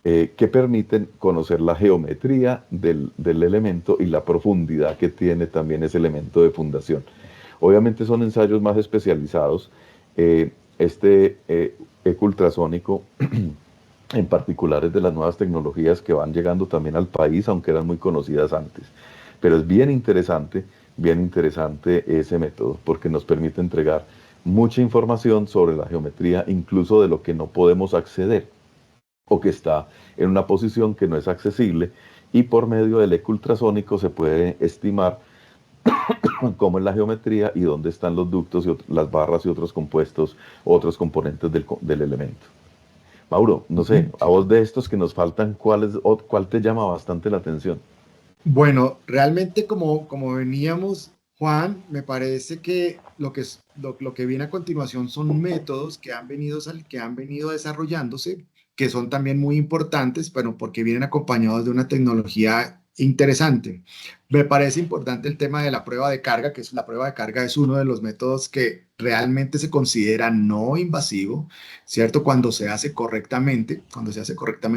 que permiten conocer la geometría del elemento y la profundidad que tiene también ese elemento de fundación. Obviamente son ensayos más especializados. Este eco ultrasónico en particular es de las nuevas tecnologías que van llegando también al país, aunque eran muy conocidas antes. Pero es bien interesante ese método, porque nos permite entregar mucha información sobre la geometría, incluso de lo que no podemos acceder, o que está en una posición que no es accesible, y por medio del eco ultrasónico se puede estimar cómo es la geometría y dónde están los ductos, y las barras y otros compuestos, otros componentes del elemento. Mauro, no sé, a vos de estos que nos faltan, ¿cuál te llama bastante la atención? Bueno, realmente como veníamos, Juan, me parece que lo que viene a continuación son métodos que han venido desarrollándose, que son también muy importantes, pero porque vienen acompañados de una tecnología interesante. Me parece importante el tema de la prueba de carga, la prueba de carga es uno de los métodos que realmente se considera no invasivo, ¿cierto? Cuando se hace correctamente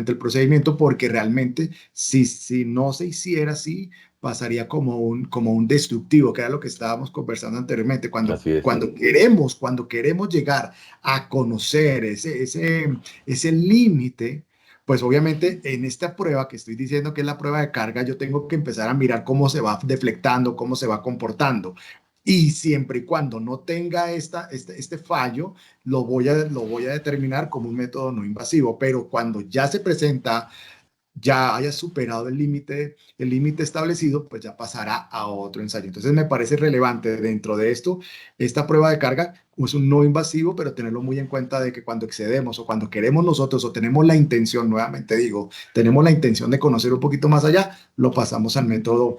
el procedimiento, porque realmente si no se hiciera así, pasaría como un destructivo, que era lo que estábamos conversando anteriormente. Así es. Cuando queremos llegar a conocer ese límite, pues obviamente en esta prueba que estoy diciendo que es la prueba de carga, yo tengo que empezar a mirar cómo se va deflectando, cómo se va comportando. Y siempre y cuando no tenga este fallo, lo voy a determinar como un método no invasivo. Pero cuando ya se presenta, ya haya superado el límite establecido, pues ya pasará a otro ensayo. Entonces me parece relevante dentro de esto, esta prueba de carga es un no invasivo, pero tenerlo muy en cuenta de que cuando excedemos o cuando queremos nosotros o tenemos la intención, nuevamente digo, tenemos la intención de conocer un poquito más allá, lo pasamos al método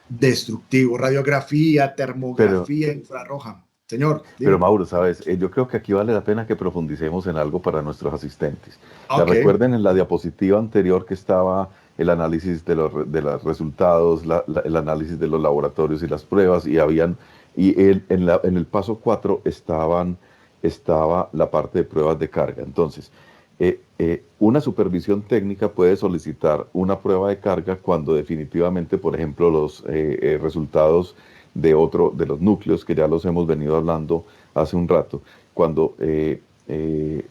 destructivo, radiografía, Pero, termografía infrarroja. Señor, pero dime. Mauro, sabes, yo creo que aquí vale la pena que profundicemos en algo para nuestros asistentes. O sea, Ok, recuerden en la diapositiva anterior que estaba el análisis de los resultados, el análisis de los laboratorios y las pruebas, en el paso 4 estaba la parte de pruebas de carga. Entonces, una supervisión técnica puede solicitar una prueba de carga cuando definitivamente, por ejemplo, los resultados de los núcleos, que ya los hemos venido hablando hace un rato, cuando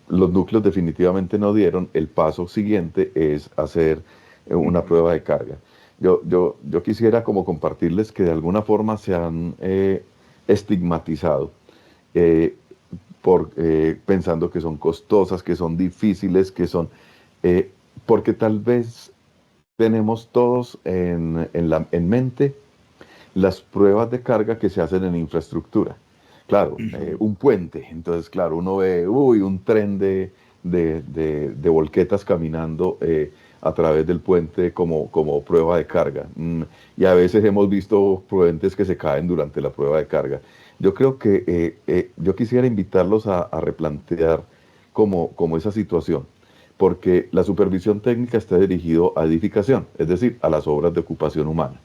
los núcleos definitivamente no dieron, el paso siguiente es hacer una prueba de carga. Yo quisiera como compartirles que de alguna forma se han estigmatizado, eh, pensando que son costosas, que son difíciles, porque tal vez tenemos todos en mente las pruebas de carga que se hacen en infraestructura. Claro, un puente, entonces claro, uno ve un tren de volquetas caminando a través del puente como prueba de carga. Y a veces hemos visto puentes que se caen durante la prueba de carga. Yo creo que yo quisiera invitarlos a replantear como esa situación, porque la supervisión técnica está dirigido a edificación, es decir, a las obras de ocupación humana.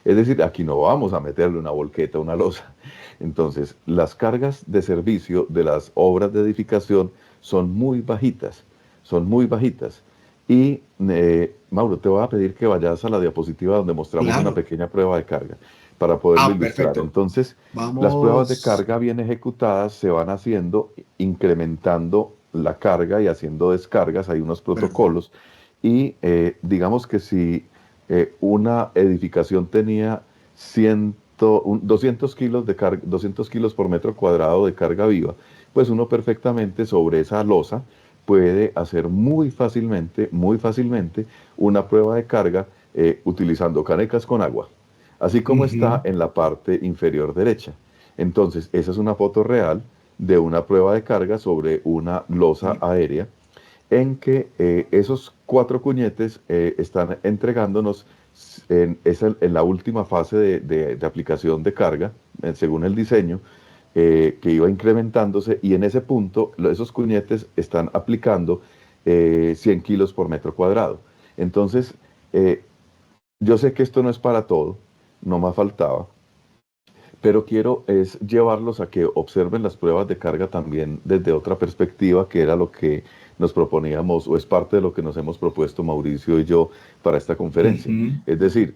Es decir, aquí no vamos a meterle una volqueta, una losa. Entonces, las cargas de servicio de las obras de edificación son muy bajitas, son muy bajitas. Y, Mauro, te voy a pedir que vayas a la diapositiva donde mostramos una claro. pequeña prueba de carga para poderlo ilustrar. Perfecto. Entonces, las pruebas de Vamos. carga bien ejecutadas se van haciendo, incrementando la carga y haciendo descargas, hay unos Perfecto. protocolos. Y digamos que si una edificación tenía 200 kilos 200 kilos por metro cuadrado de carga viva, pues uno perfectamente sobre esa losa puede hacer muy fácilmente una prueba de carga utilizando canecas con agua, así como está Ujú. en la parte inferior derecha. Entonces, esa es una foto real de una prueba de carga sobre una losa aérea en que esos 4 cuñetes están entregándonos en la última fase de aplicación de carga, según el diseño, que iba incrementándose, y en ese punto esos cuñetes están aplicando 100 kilos por metro cuadrado. Entonces, eh, yo sé que esto no es para todo, no me faltaba, pero quiero es llevarlos a que observen las pruebas de carga también desde otra perspectiva, que era lo que nos proponíamos, o es parte de lo que nos hemos propuesto Mauricio y yo para esta conferencia. Ujú. Es decir,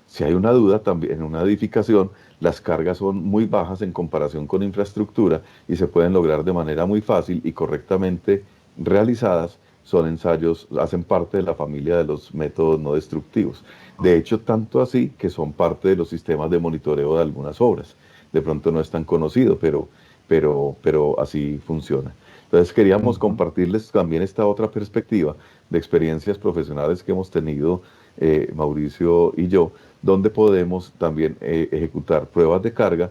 Si hay una duda, también en una edificación las cargas son muy bajas en comparación con infraestructura y se pueden lograr de manera muy fácil y correctamente realizadas. Son ensayos, hacen parte de la familia de los métodos no destructivos. De hecho, tanto así que son parte de los sistemas de monitoreo de algunas obras. De pronto no es tan conocido, pero así funciona. Entonces queríamos compartirles también esta otra perspectiva de experiencias profesionales que hemos tenido Mauricio y yo, donde podemos también ejecutar pruebas de carga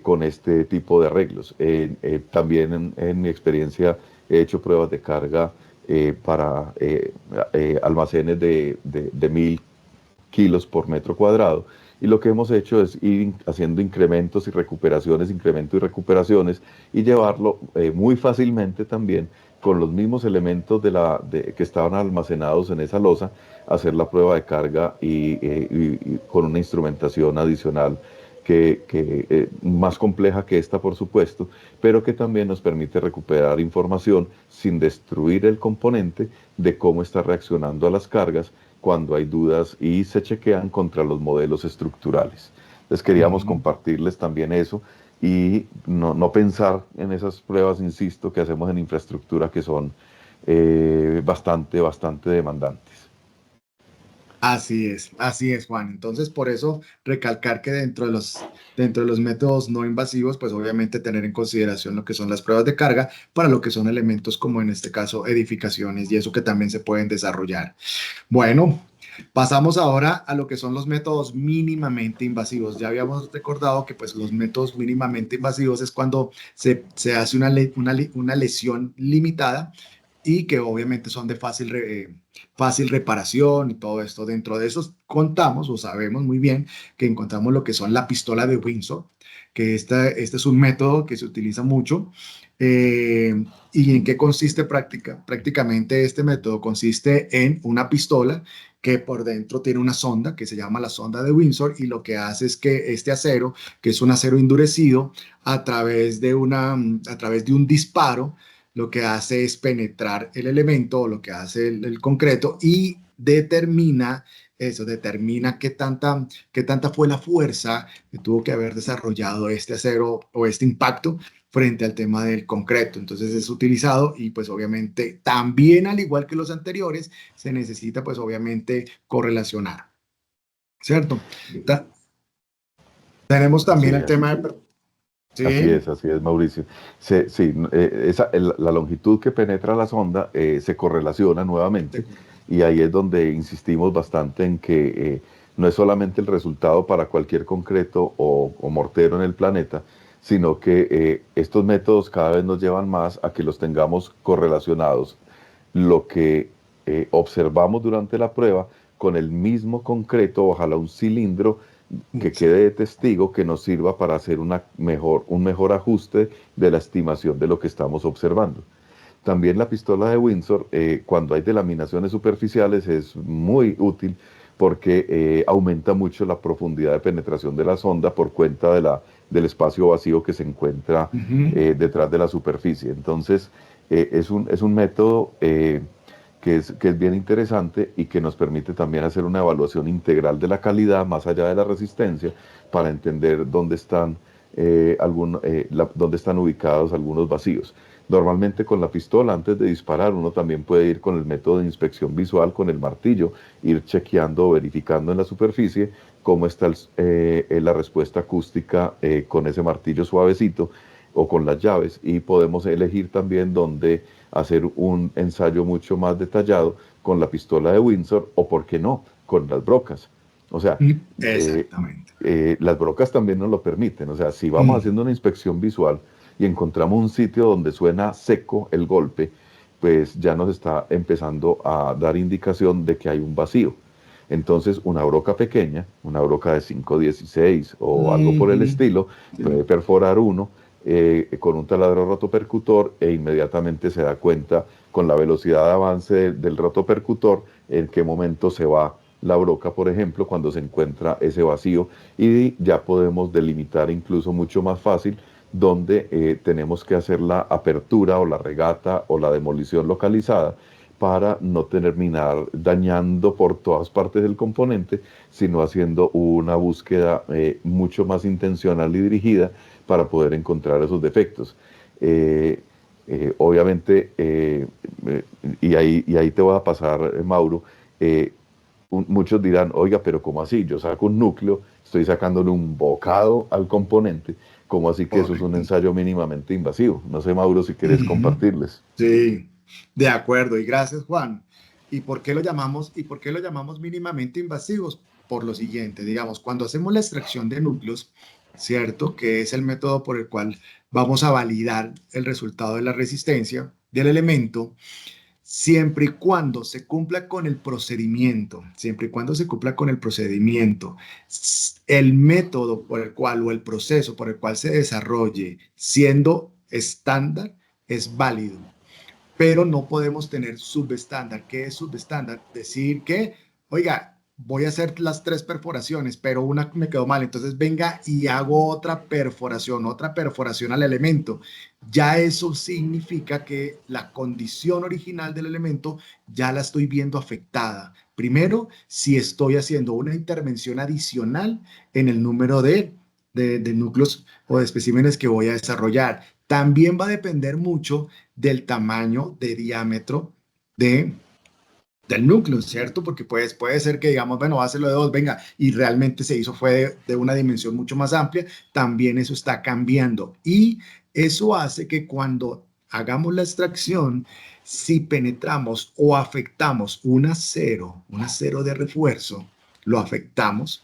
con este tipo de arreglos. También en mi experiencia he hecho pruebas de carga para almacenes de 1000 kilos por metro cuadrado. Y lo que hemos hecho es ir haciendo incrementos y recuperaciones, incrementos y recuperaciones, y llevarlo muy fácilmente también con los mismos elementos que estaban almacenados en esa losa, hacer la prueba de carga y con una instrumentación adicional más compleja que esta, por supuesto, pero que también nos permite recuperar información sin destruir el componente de cómo está reaccionando a las cargas cuando hay dudas y se chequean contra los modelos estructurales. Les queríamos compartirles también eso y no pensar en esas pruebas, insisto, que hacemos en infraestructura que son bastante demandantes. Así es, Juan. Entonces, por eso recalcar que dentro de los métodos no invasivos, pues obviamente tener en consideración lo que son las pruebas de carga para lo que son elementos como en este caso edificaciones y eso que también se pueden desarrollar. Bueno, pasamos ahora a lo que son los métodos mínimamente invasivos. Ya habíamos recordado que pues los métodos mínimamente invasivos es cuando se hace una lesión limitada y que obviamente son de fácil reparación y todo esto. Dentro de esos contamos o sabemos muy bien que encontramos lo que son la pistola de Windsor, que este es un método que se utiliza mucho. ¿Y en qué consiste prácticamente este método? Consiste en una pistola que por dentro tiene una sonda que se llama la sonda de Windsor y lo que hace es que este acero, que es un acero endurecido, a través de un disparo, lo que hace es penetrar el elemento, lo que hace el concreto y determina qué tanta fue la fuerza que tuvo que haber desarrollado este acero o este impacto frente al tema del concreto. Entonces es utilizado y pues obviamente también al igual que los anteriores se necesita pues obviamente correlacionar, ¿cierto? Tenemos también el tema de... Sí. Así es, Mauricio. La longitud que penetra la sonda se correlaciona nuevamente y ahí es donde insistimos bastante en que no es solamente el resultado para cualquier concreto o mortero en el planeta, sino que estos métodos cada vez nos llevan más a que los tengamos correlacionados, lo que observamos durante la prueba con el mismo concreto, ojalá un cilindro que quede de testigo que nos sirva para hacer un mejor ajuste de la estimación de lo que estamos observando. También la pistola de Windsor, cuando hay delaminaciones superficiales, es muy útil porque aumenta mucho la profundidad de penetración de la sonda por cuenta del espacio vacío que se encuentra detrás de la superficie. Entonces, es un método que es bien interesante y que nos permite también hacer una evaluación integral de la calidad más allá de la resistencia para entender dónde están ubicados algunos vacíos. Normalmente con la pistola, antes de disparar, uno también puede ir con el método de inspección visual, con el martillo, ir chequeando o verificando en la superficie cómo está la respuesta acústica con ese martillo suavecito o con las llaves, y podemos elegir también dónde hacer un ensayo mucho más detallado con la pistola de Windsor o, por qué no, con las brocas. O sea, las brocas también nos lo permiten. O sea, si vamos haciendo una inspección visual y encontramos un sitio donde suena seco el golpe, pues ya nos está empezando a dar indicación de que hay un vacío. Entonces, una broca pequeña, una broca de 5.16 o algo por el estilo, puede perforar uno con un taladro rotopercutor e inmediatamente se da cuenta con la velocidad de avance del rotopercutor en qué momento se va la broca, por ejemplo, cuando se encuentra ese vacío, y ya podemos delimitar incluso mucho más fácil donde tenemos que hacer la apertura o la regata o la demolición localizada para no terminar dañando por todas partes del componente, sino haciendo una búsqueda mucho más intencional y dirigida para poder encontrar esos defectos. Obviamente, y ahí te voy a pasar, Mauro, muchos dirán, oiga, pero ¿cómo así? Yo saco un núcleo, estoy sacándole un bocado al componente, ¿cómo así que eso es un Correcto. ensayo mínimamente invasivo? No sé, Mauro, si quieres compartirles. Sí, de acuerdo, y gracias, Juan. ¿Y por qué lo llamamos mínimamente invasivos? Por lo siguiente, digamos, cuando hacemos la extracción de núcleos, ¿cierto? Que es el método por el cual vamos a validar el resultado de la resistencia del elemento, siempre y cuando se cumpla con el procedimiento, siempre y cuando se cumpla con el procedimiento, el método por el cual o el proceso por el cual se desarrolle siendo estándar es válido, pero no podemos tener subestándar. ¿Qué es subestándar? Decir que, oiga, voy a hacer las 3 perforaciones, pero una me quedó mal, entonces venga y hago otra perforación al elemento. Ya eso significa que la condición original del elemento ya la estoy viendo afectada. Primero, si estoy haciendo una intervención adicional en el número de núcleos o de especímenes que voy a desarrollar. También va a depender mucho del tamaño de diámetro de, del núcleo, ¿cierto? Porque puede ser que digamos, bueno, hácelo de 2, venga, y realmente se hizo fue de una dimensión mucho más amplia, también eso está cambiando. Y eso hace que cuando hagamos la extracción, si penetramos o afectamos un acero de refuerzo, lo afectamos,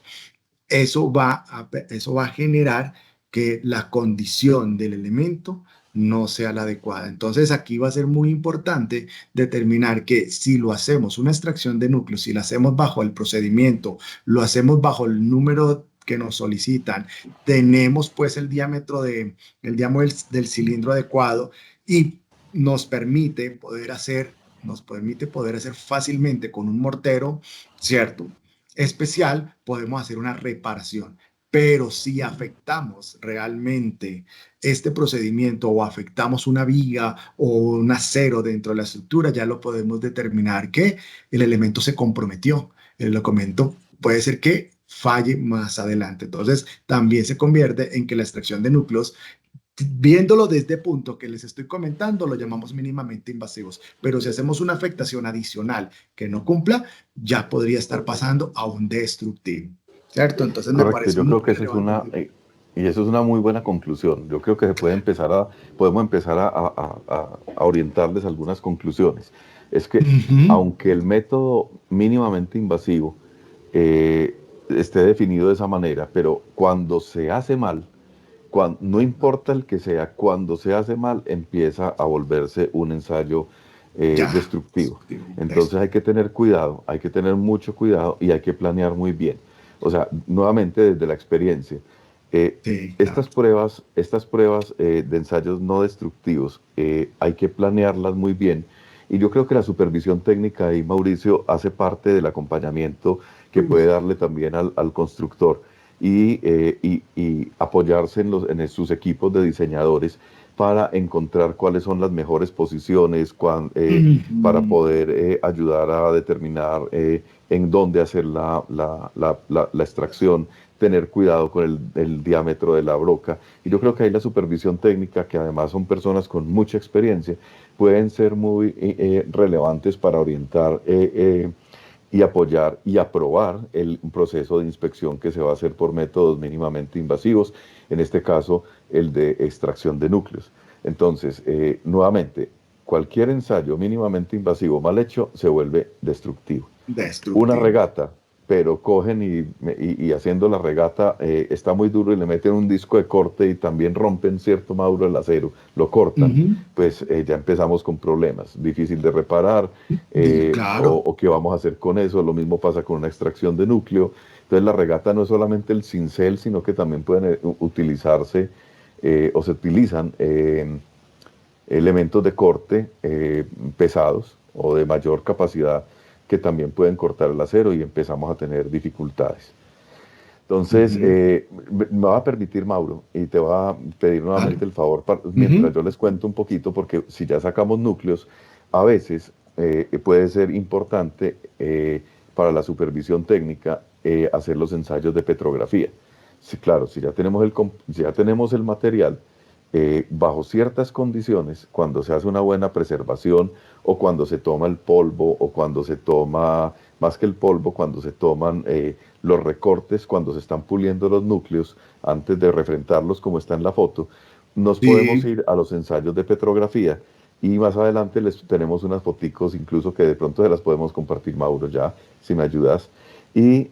eso va a generar que la condición del elemento no sea la adecuada. Entonces aquí va a ser muy importante determinar que si lo hacemos una extracción de núcleos, si lo hacemos bajo el procedimiento, lo hacemos bajo el número que nos solicitan, tenemos pues el diámetro del cilindro adecuado y nos permite poder hacer fácilmente con un mortero, ¿cierto? Especial, podemos hacer una reparación. Pero si afectamos realmente este procedimiento o afectamos una viga o un acero dentro de la estructura, ya lo podemos determinar que el elemento se comprometió. El elemento puede ser que falle más adelante. Entonces, también se convierte en que la extracción de núcleos, viéndolo desde este punto que les estoy comentando, lo llamamos mínimamente invasivos. Pero si hacemos una afectación adicional que no cumpla, ya podría estar pasando a un destructivo, ¿cierto? Entonces me Correcto, parece yo muy creo que esa es relevante. y eso es una muy buena conclusión. Yo creo que podemos empezar a orientarles algunas conclusiones. Es que Ujú. aunque el método mínimamente invasivo esté definido de esa manera, pero cuando se hace mal, no importa el que sea, cuando se hace mal empieza a volverse un ensayo Ya, destructivo. Entonces hay destructivo. que tener cuidado, hay que tener mucho cuidado y hay que planear muy bien. O sea, nuevamente desde la experiencia, eh, Sí, claro. estas pruebas de ensayos no destructivos hay que planearlas muy bien. Y yo creo que la supervisión técnica ahí, Mauricio, hace parte del acompañamiento que puede darle también al constructor y apoyarse en sus equipos de diseñadores para encontrar cuáles son las mejores posiciones para Ujú. poder ayudar a determinar en dónde hacer la extracción, tener cuidado con el diámetro de la broca. Y yo creo que ahí la supervisión técnica, que además son personas con mucha experiencia, pueden ser muy relevantes para orientar y apoyar y aprobar el proceso de inspección que se va a hacer por métodos mínimamente invasivos, en este caso el de extracción de núcleos. Entonces, nuevamente, cualquier ensayo mínimamente invasivo mal hecho se vuelve destructivo. Una Destructivo. regata, pero cogen y haciendo la regata está muy duro y le meten un disco de corte y también rompen cierto Mauro el acero, lo cortan, Ujú. pues ya empezamos con problemas, difícil de reparar, Claro. o qué vamos a hacer con eso. Lo mismo pasa con una extracción de núcleo. Entonces la regata no es solamente el cincel, sino que también pueden utilizarse o se utilizan elementos de corte pesados o de mayor capacidad que también pueden cortar el acero y empezamos a tener dificultades. Entonces, Ujú. me va a permitir, Mauro, y te va a pedir Dale. nuevamente el favor, mientras Ujú. yo les cuento un poquito, porque si ya sacamos núcleos, a veces puede ser importante para la supervisión técnica hacer los ensayos de petrografía. Sí, claro, si ya tenemos el material, bajo ciertas condiciones, cuando se hace una buena preservación o cuando se toma el polvo o cuando se toma, más que el polvo, cuando se toman los recortes, cuando se están puliendo los núcleos antes de refrentarlos como está en la foto, nos podemos Sí. ir a los ensayos de petrografía y más adelante les tenemos unas foticos incluso que de pronto se las podemos compartir, Mauro, ya, si me ayudas. Y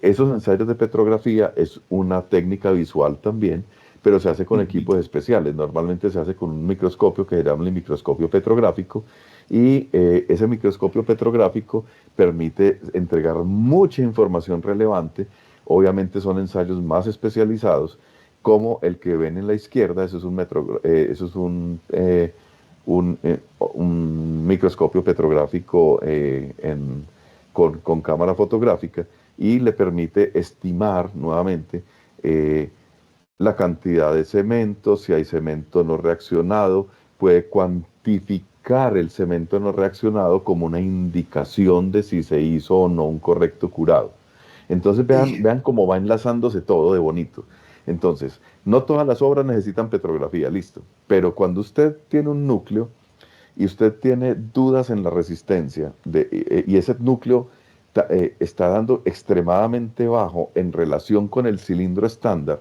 esos ensayos de petrografía es una técnica visual también, pero se hace con Ujú. equipos especiales. Normalmente se hace con un microscopio que se llama el microscopio petrográfico y ese microscopio petrográfico permite entregar mucha información relevante. Obviamente son ensayos más especializados, como el que ven en la izquierda. Eso es un microscopio petrográfico con cámara fotográfica y le permite estimar nuevamente la cantidad de cemento, si hay cemento no reaccionado, puede cuantificar el cemento no reaccionado como una indicación de si se hizo o no un correcto curado. Entonces Sí. vean cómo va enlazándose todo de bonito. Entonces, no todas las obras necesitan petrografía, listo. Pero cuando usted tiene un núcleo y usted tiene dudas en la resistencia y ese núcleo está dando extremadamente bajo en relación con el cilindro estándar,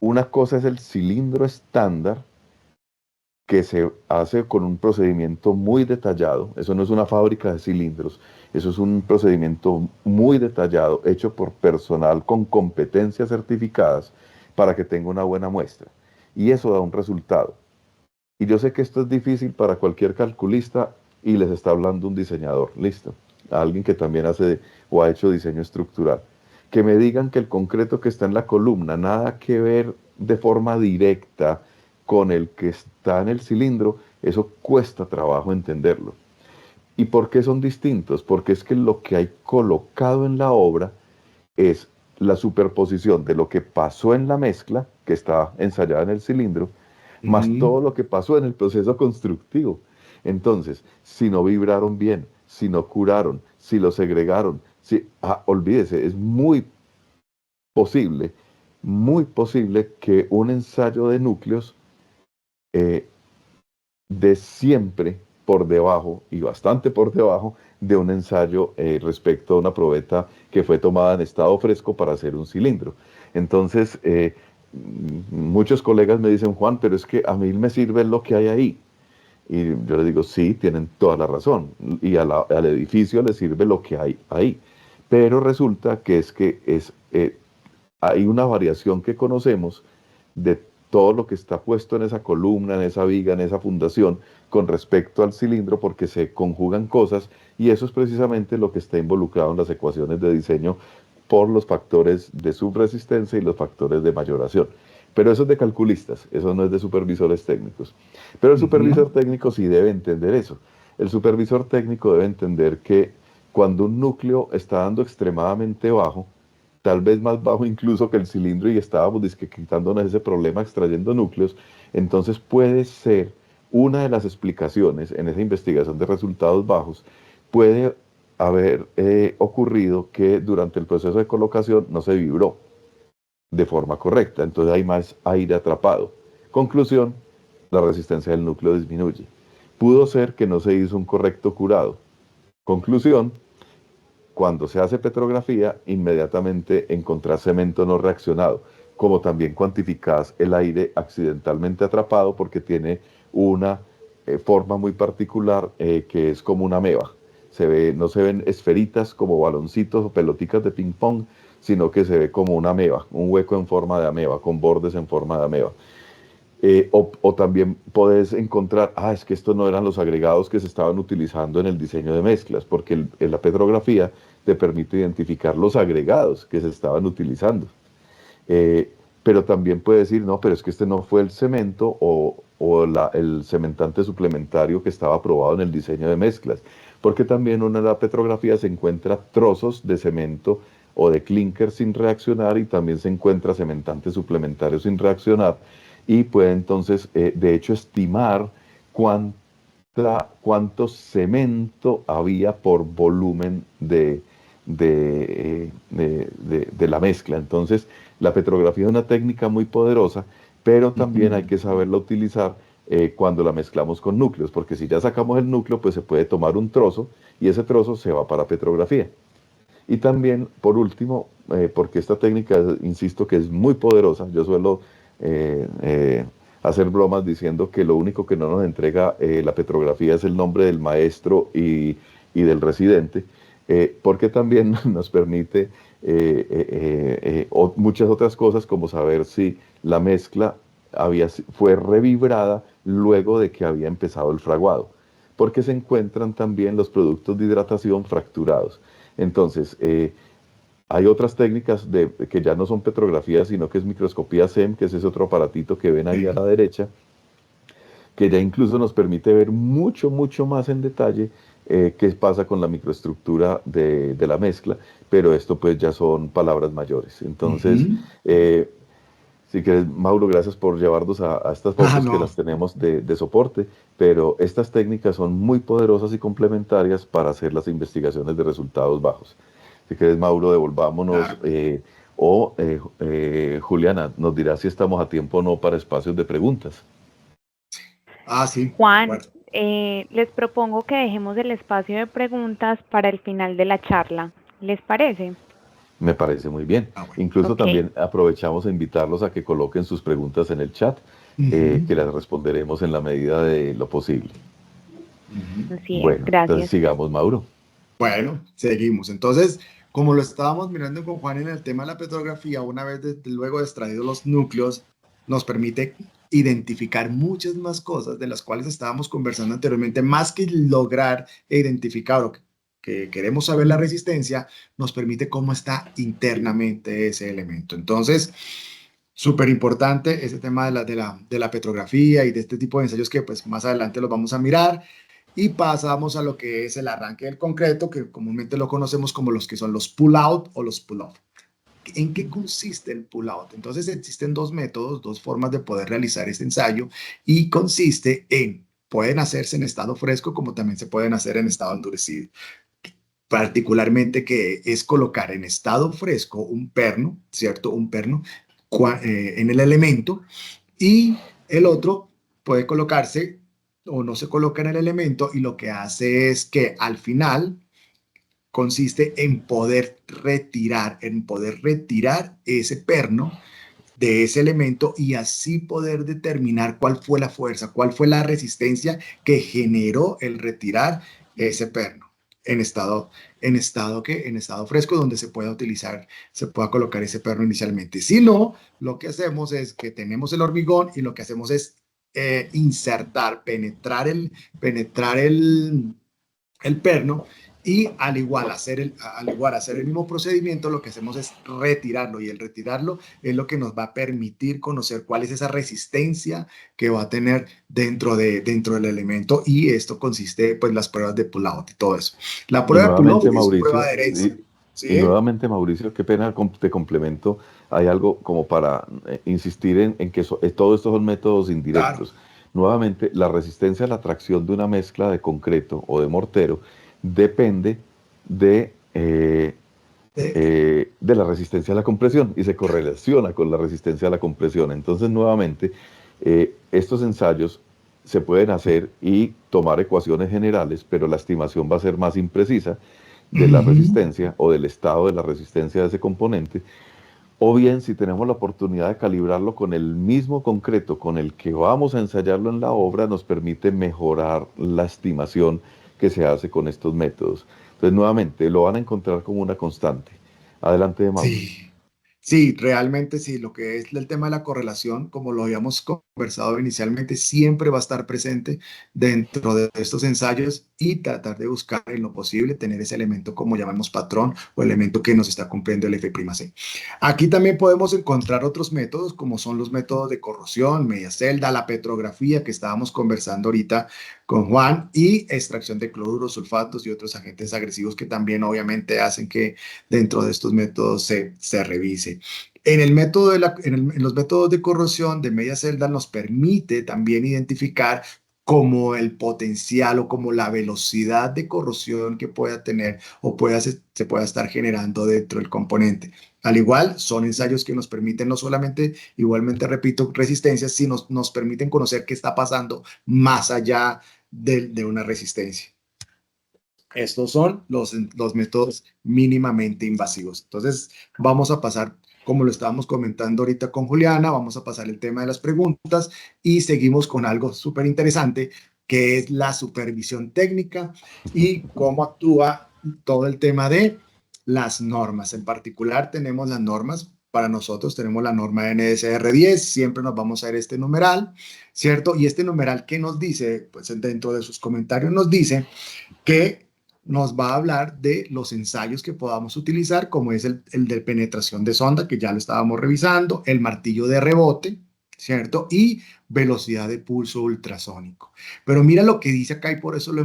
una cosa es el cilindro estándar que se hace con un procedimiento muy detallado. Eso no es una fábrica de cilindros, eso es un procedimiento muy detallado hecho por personal con competencias certificadas para que tenga una buena muestra. Y eso da un resultado. Y yo sé que esto es difícil para cualquier calculista y les está hablando un diseñador, listo, alguien que también hace o ha hecho diseño estructural. Que me digan que el concreto que está en la columna, nada que ver de forma directa con el que está en el cilindro, eso cuesta trabajo entenderlo. ¿Y por qué son distintos? Porque es que lo que hay colocado en la obra es la superposición de lo que pasó en la mezcla, que está ensayada en el cilindro, más Ujú. todo lo que pasó en el proceso constructivo. Entonces, si no vibraron bien, si no curaron, si lo segregaron, olvídese, es posible, muy posible que un ensayo de núcleos eh, de siempre por debajo y bastante por debajo de un ensayo respecto a una probeta que fue tomada en estado fresco para hacer un cilindro. Entonces, muchos colegas me dicen, Juan, pero es que a mí me sirve lo que hay ahí. Y yo le digo, sí, tienen toda la razón. Y al edificio le sirve lo que hay ahí. Pero resulta que hay una variación que conocemos de todo lo que está puesto en esa columna, en esa viga, en esa fundación, con respecto al cilindro, porque se conjugan cosas y eso es precisamente lo que está involucrado en las ecuaciones de diseño por los factores de subresistencia y los factores de mayoración. Pero eso es de calculistas, eso no es de supervisores técnicos. Pero el Ujú. supervisor técnico sí debe entender eso. El supervisor técnico debe entender que cuando un núcleo está dando extremadamente bajo, tal vez más bajo incluso que el cilindro y estábamos quitándonos ese problema extrayendo núcleos, entonces puede ser una de las explicaciones en esa investigación de resultados bajos, puede haber ocurrido que durante el proceso de colocación no se vibró de forma correcta, entonces hay más aire atrapado. Conclusión, la resistencia del núcleo disminuye. Pudo ser que no se hizo un correcto curado. Conclusión, cuando se hace petrografía, inmediatamente encontrás cemento no reaccionado, como también cuantificás el aire accidentalmente atrapado porque tiene una forma muy particular que es como una ameba. No se ven esferitas como baloncitos o peloticas de ping pong, sino que se ve como una ameba, un hueco en forma de ameba, con bordes en forma de ameba. O también podés encontrar, es que estos no eran los agregados que se estaban utilizando en el diseño de mezclas, porque en la petrografía te permite identificar los agregados que se estaban utilizando. Pero también puede decir, no, pero es que este no fue el cemento el cementante suplementario que estaba aprobado en el diseño de mezclas, porque también en la petrografía se encuentra trozos de cemento o de clinker sin reaccionar y también se encuentra cementante suplementario sin reaccionar y puede entonces, de hecho, estimar cuán cuánto cemento había por volumen de la mezcla. Entonces, la petrografía es una técnica muy poderosa, pero también hay que saberla utilizar cuando la mezclamos con núcleos, porque si ya sacamos el núcleo, pues se puede tomar un trozo y ese trozo se va para petrografía. Y también, por último, porque esta técnica, insisto, que es muy poderosa, yo suelo eh, eh, hacer bromas diciendo que lo único que no nos entrega la petrografía es el nombre del maestro y del residente, porque también nos permite muchas otras cosas, como saber si la mezcla fue revibrada luego de que había empezado el fraguado, porque se encuentran también los productos de hidratación fracturados. Entonces, hay otras técnicas que ya no son petrografía, sino que es microscopía SEM, que es ese otro aparatito que ven ahí a la derecha, que ya incluso nos permite ver mucho, mucho más en detalle qué pasa con la microestructura de la mezcla, pero esto pues ya son palabras mayores. Entonces, si quieres, Mauro, gracias por llevarnos a estas fotos que No. las tenemos de soporte, pero estas técnicas son muy poderosas y complementarias para hacer las investigaciones de resultados bajos. Si quieres, Mauro, devolvámonos, Claro. Juliana nos dirá si estamos a tiempo o no para espacios de preguntas. Sí, de Juan, acuerdo. les propongo que dejemos el espacio de preguntas para el final de la charla. ¿Les parece? Me parece muy bien. Bueno. Incluso Ok. también aprovechamos a invitarlos a que coloquen sus preguntas en el chat, que las responderemos en la medida de lo posible. Así es, Bueno, entonces gracias. sigamos, Mauro. Bueno, seguimos. Entonces, como lo estábamos mirando con Juan en el tema de la petrografía, una vez luego de extraídos los núcleos, nos permite identificar muchas más cosas de las cuales estábamos conversando anteriormente, más que lograr identificar o que queremos saber la resistencia, nos permite cómo está internamente ese elemento. Entonces, súper importante ese tema de la petrografía y de este tipo de ensayos que pues más adelante los vamos a mirar. Y pasamos a lo que es el arranque del concreto, que comúnmente lo conocemos como los que son los pull-out o los pull-off. ¿En qué consiste el pull-out? Entonces existen dos métodos, dos formas de poder realizar este ensayo y consiste en, pueden hacerse en estado fresco como también se pueden hacer en estado endurecido. Particularmente que es colocar en estado fresco un perno, ¿cierto? Un perno en el elemento y el otro puede colocarse o no se coloca en el elemento y lo que hace es que al final consiste en poder retirar ese perno de ese elemento y así poder determinar cuál fue la fuerza, cuál fue la resistencia que generó el retirar ese perno en estado fresco donde se pueda utilizar, se pueda colocar ese perno inicialmente. Si no, lo que hacemos es que tenemos el hormigón y lo que hacemos es insertar, penetrar el perno y al igual hacer el mismo procedimiento, lo que hacemos es retirarlo y el retirarlo es lo que nos va a permitir conocer cuál es esa resistencia que va a tener dentro del elemento y esto consiste pues las pruebas de pull-out y todo eso. La Y prueba de pull-out nuevamente, es prueba Mauricio, de adherencia, y ¿sí? nuevamente, Mauricio, qué pena te complemento. Hay algo como para insistir en que todos estos son métodos Claro. indirectos. Nuevamente, la resistencia a la tracción de una mezcla de concreto o de mortero depende de la resistencia a la compresión y se correlaciona con la resistencia a la compresión. Entonces, nuevamente, estos ensayos se pueden hacer y tomar ecuaciones generales, pero la estimación va a ser más imprecisa de la resistencia o del estado de la resistencia de ese componente, o bien si tenemos la oportunidad de calibrarlo con el mismo concreto con el que vamos a ensayarlo en la obra, nos permite mejorar la estimación que se hace con estos métodos. Entonces, nuevamente, lo van a encontrar como una constante. Adelante, Mauro. Sí. Sí, realmente sí, lo que es el tema de la correlación, como lo habíamos conversado inicialmente, siempre va a estar presente dentro de estos ensayos y tratar de buscar en lo posible tener ese elemento como llamamos patrón o elemento que nos está cumpliendo el F'C. Aquí también podemos encontrar otros métodos como son los métodos de corrosión, media celda, la petrografía que estábamos conversando ahorita con Juan y extracción de cloruros, sulfatos y otros agentes agresivos que también obviamente hacen que dentro de estos métodos se revise. En los métodos de corrosión de media celda nos permite también identificar como el potencial o como la velocidad de corrosión que pueda tener o se pueda estar generando dentro del componente. Al igual, son ensayos que nos permiten no solamente, igualmente repito, resistencias, sino nos permiten conocer qué está pasando más allá de una resistencia. Estos son los métodos mínimamente invasivos. Entonces, vamos a pasar, como lo estábamos comentando ahorita con Juliana, vamos a pasar el tema de las preguntas y seguimos con algo súper interesante, que es la supervisión técnica y cómo actúa todo el tema de las normas. En particular, tenemos las normas. Para nosotros tenemos la norma NSR 10, siempre nos vamos a ver este numeral, ¿cierto? Y este numeral, ¿qué nos dice? Pues dentro de sus comentarios nos dice que nos va a hablar de los ensayos que podamos utilizar, como es el de penetración de sonda, que ya lo estábamos revisando, el martillo de rebote, ¿cierto? Y velocidad de pulso ultrasónico. Pero mira lo que dice acá y por eso lo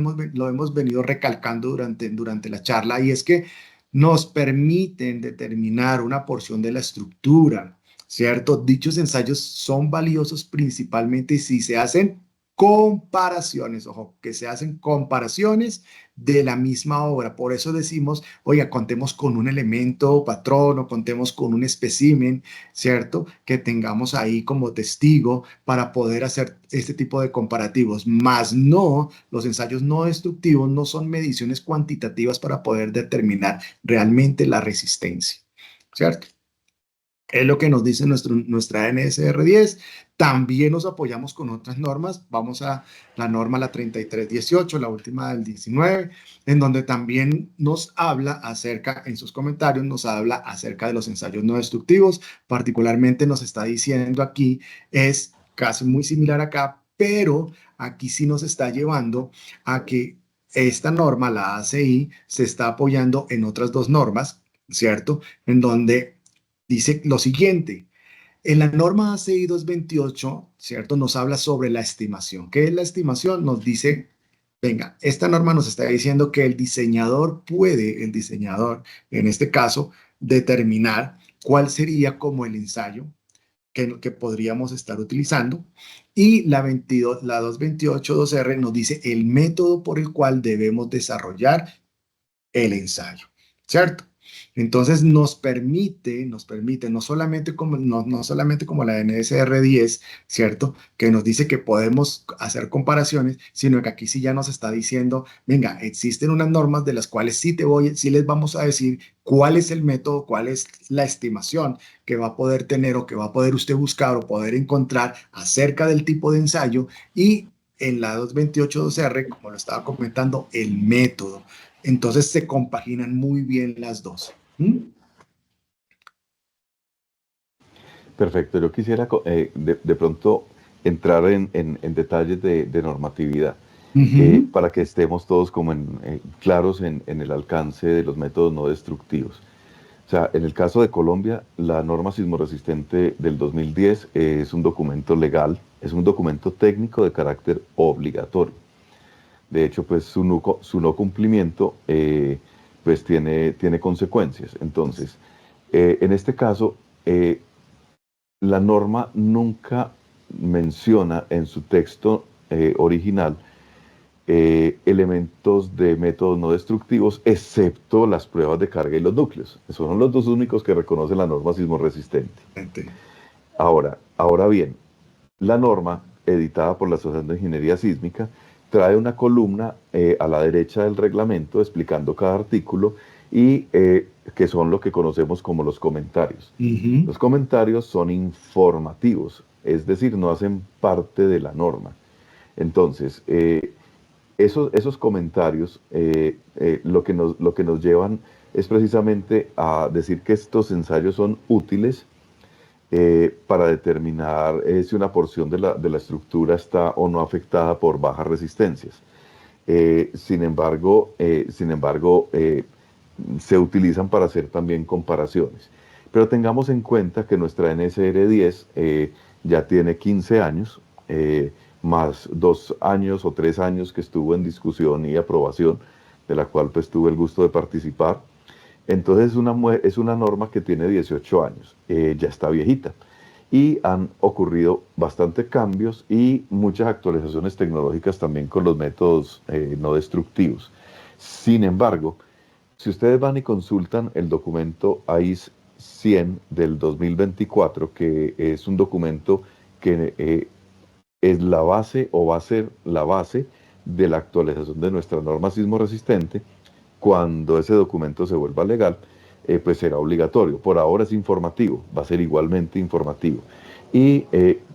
hemos venido recalcando durante la charla, y es que nos permiten determinar una porción de la estructura, ¿cierto? Dichos ensayos son valiosos principalmente si se hacen comparaciones, ojo, que se hacen comparaciones de la misma obra. Por eso decimos, oiga, contemos con un elemento patrón o contemos con un espécimen, ¿cierto? Que tengamos ahí como testigo para poder hacer este tipo de comparativos. Más no, los ensayos no destructivos no son mediciones cuantitativas para poder determinar realmente la resistencia, ¿cierto? Es lo que nos dice nuestra NSR 10. También nos apoyamos con otras normas. Vamos a la norma, la 3318, la última del 19, en donde también nos habla acerca, en sus comentarios, nos habla acerca de los ensayos no destructivos. Particularmente nos está diciendo aquí, es casi muy similar acá, pero aquí sí nos está llevando a que esta norma, la ACI, se está apoyando en otras dos normas, ¿cierto? En donde dice lo siguiente: en la norma ACI 228, ¿cierto? Nos habla sobre la estimación. ¿Qué es la estimación? Nos dice, venga, esta norma nos está diciendo que el diseñador en este caso, determinar cuál sería como el ensayo que podríamos estar utilizando. Y la 228.2R nos dice el método por el cual debemos desarrollar el ensayo, ¿cierto? Entonces nos permite no solamente como la NSR 10, ¿cierto? Que nos dice que podemos hacer comparaciones, sino que aquí sí ya nos está diciendo, venga, existen unas normas de las cuales sí les vamos a decir cuál es el método, cuál es la estimación que va a poder tener o que va a poder usted buscar o poder encontrar acerca del tipo de ensayo, y en la 228.2R, como lo estaba comentando, el método. Entonces se compaginan muy bien las dos. Perfecto. Yo quisiera de pronto entrar en detalles de normatividad, para que estemos todos como claros en el alcance de los métodos no destructivos. O sea, en el caso de Colombia, la norma sismoresistente del 2010 es un documento legal, es un documento técnico de carácter obligatorio. De hecho, pues su no cumplimiento pues tiene consecuencias. Entonces, en este caso, la norma nunca menciona en su texto original elementos de métodos no destructivos, excepto las pruebas de carga y los núcleos. Esos son los dos únicos que reconoce la norma sismoresistente. Ahora bien, la norma, editada por la Asociación de Ingeniería Sísmica, trae una columna a la derecha del reglamento explicando cada artículo y que son lo que conocemos como los comentarios. Los comentarios son informativos, es decir, no hacen parte de la norma. Entonces, esos comentarios lo que nos llevan es precisamente a decir que estos ensayos son útiles para determinar si una porción de la estructura está o no afectada por bajas resistencias. Sin embargo, se utilizan para hacer también comparaciones. Pero tengamos en cuenta que nuestra NSR 10 ya tiene 15 años, más 2 años o 3 años que estuvo en discusión y aprobación, de la cual pues tuve el gusto de participar. Entonces es una norma que tiene 18 años, ya está viejita. y han ocurrido bastante cambios y muchas actualizaciones tecnológicas también con los métodos no destructivos. Sin embargo, si ustedes van y consultan el documento AIS 100 del 2024, que es un documento que es la base o va a ser la base de la actualización de nuestra norma sismo resistente, cuando ese documento se vuelva legal, pues será obligatorio. Por ahora es informativo, va a ser igualmente informativo. Y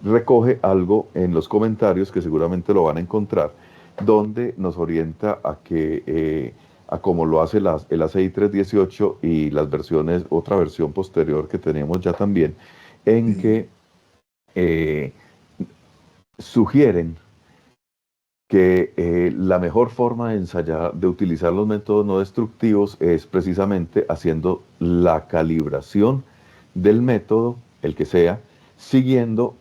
recoge algo en los comentarios que seguramente lo van a encontrar, donde nos orienta a que, a como lo hace el ACI 318 y las versiones, otra versión posterior que tenemos ya también, en que sugieren que la mejor forma de ensayar, de utilizar los métodos no destructivos es precisamente haciendo la calibración del método, el que sea, siguiendo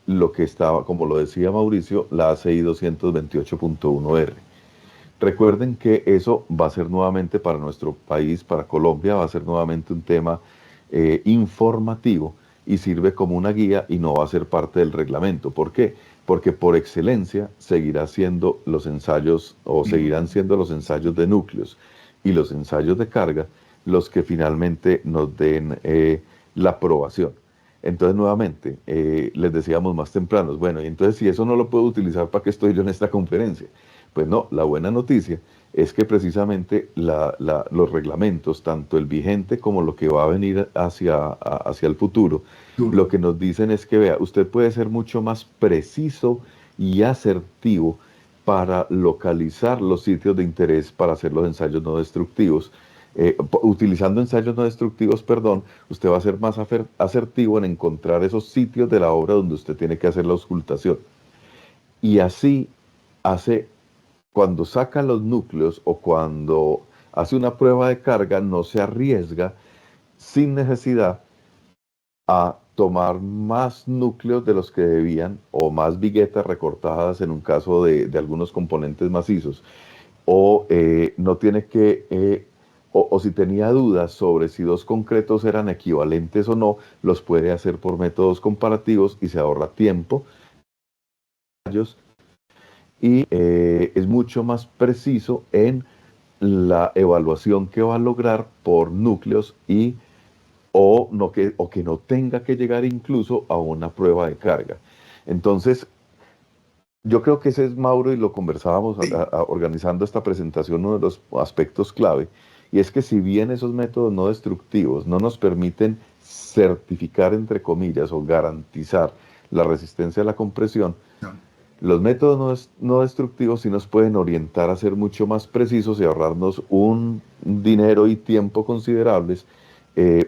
lo que estaba, como lo decía Mauricio, la ACI 228.1R. Recuerden que eso va a ser nuevamente para nuestro país, para Colombia, va a ser nuevamente un tema informativo y sirve como una guía y no va a ser parte del reglamento. ¿Por qué? Porque por excelencia seguirá siendo los ensayos o seguirán siendo los ensayos de núcleos y los ensayos de carga los que finalmente nos den la aprobación. Entonces, nuevamente, les decíamos más temprano, bueno, y entonces si eso no lo puedo utilizar, ¿para qué estoy yo en esta conferencia? Pues no, la buena noticia es que precisamente los reglamentos, tanto el vigente como lo que va a venir hacia el futuro, lo que nos dicen es que, vea, usted puede ser mucho más preciso y asertivo para localizar los sitios de interés para hacer los ensayos no destructivos. Utilizando ensayos no destructivos, perdón, usted va a ser más asertivo en encontrar esos sitios de la obra donde usted tiene que hacer la auscultación. Y así hace, cuando saca los núcleos o cuando hace una prueba de carga, no se arriesga sin necesidad a tomar más núcleos de los que debían o más viguetas recortadas en un caso de algunos componentes macizos. O no tiene que, o si tenía dudas sobre si dos concretos eran equivalentes o no, los puede hacer por métodos comparativos y se ahorra tiempo. Y es mucho más preciso en la evaluación que va a lograr por núcleos y o que no tenga que llegar incluso a una prueba de carga. Entonces, yo creo que ese es, Mauro, y lo conversábamos organizando esta presentación, uno de los aspectos clave, y es que si bien esos métodos no destructivos no nos permiten certificar, entre comillas, o garantizar la resistencia a la compresión, los métodos no destructivos sí nos pueden orientar a ser mucho más precisos y ahorrarnos un dinero y tiempo considerables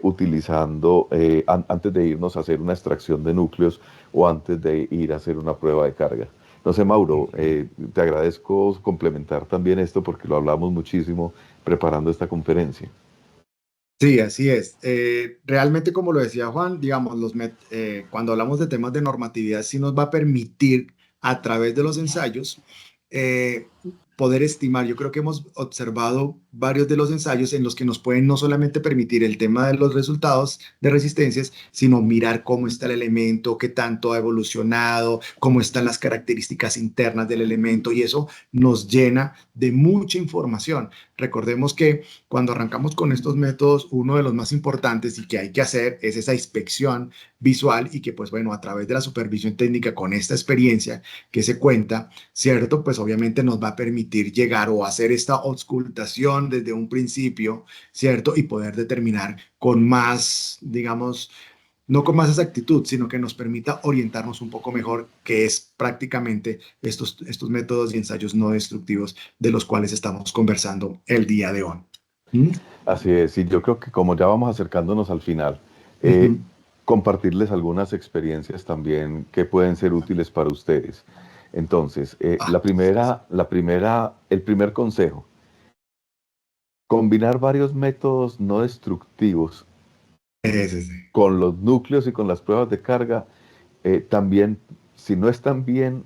utilizando, antes de irnos a hacer una extracción de núcleos o antes de ir a hacer una prueba de carga. No sé, Mauro, te agradezco complementar también esto porque lo hablamos muchísimo preparando esta conferencia. Sí, así es. Realmente, como lo decía Juan, digamos, cuando hablamos de temas de normatividad, sí nos va a permitir a través de los ensayos poder estimar. Yo creo que hemos observado varios de los ensayos en los que nos pueden no solamente permitir el tema de los resultados de resistencias, sino mirar cómo está el elemento, qué tanto ha evolucionado, cómo están las características internas del elemento, y eso nos llena de mucha información. Recordemos que cuando arrancamos con estos métodos, uno de los más importantes y que hay que hacer es esa inspección visual, y que, pues bueno, a través de la supervisión técnica con esta experiencia que se cuenta, ¿cierto? Pues obviamente nos va a permitir llegar o hacer esta auscultación desde un principio, ¿cierto? Y poder determinar con más, digamos, no con más exactitud, sino que nos permita orientarnos un poco mejor, que es prácticamente estos métodos y ensayos no destructivos de los cuales estamos conversando el día de hoy. Así es, y yo creo que como ya vamos acercándonos al final, compartirles algunas experiencias también que pueden ser útiles para ustedes. Entonces, el primer consejo: combinar varios métodos no destructivos con los núcleos y con las pruebas de carga, también, si no están bien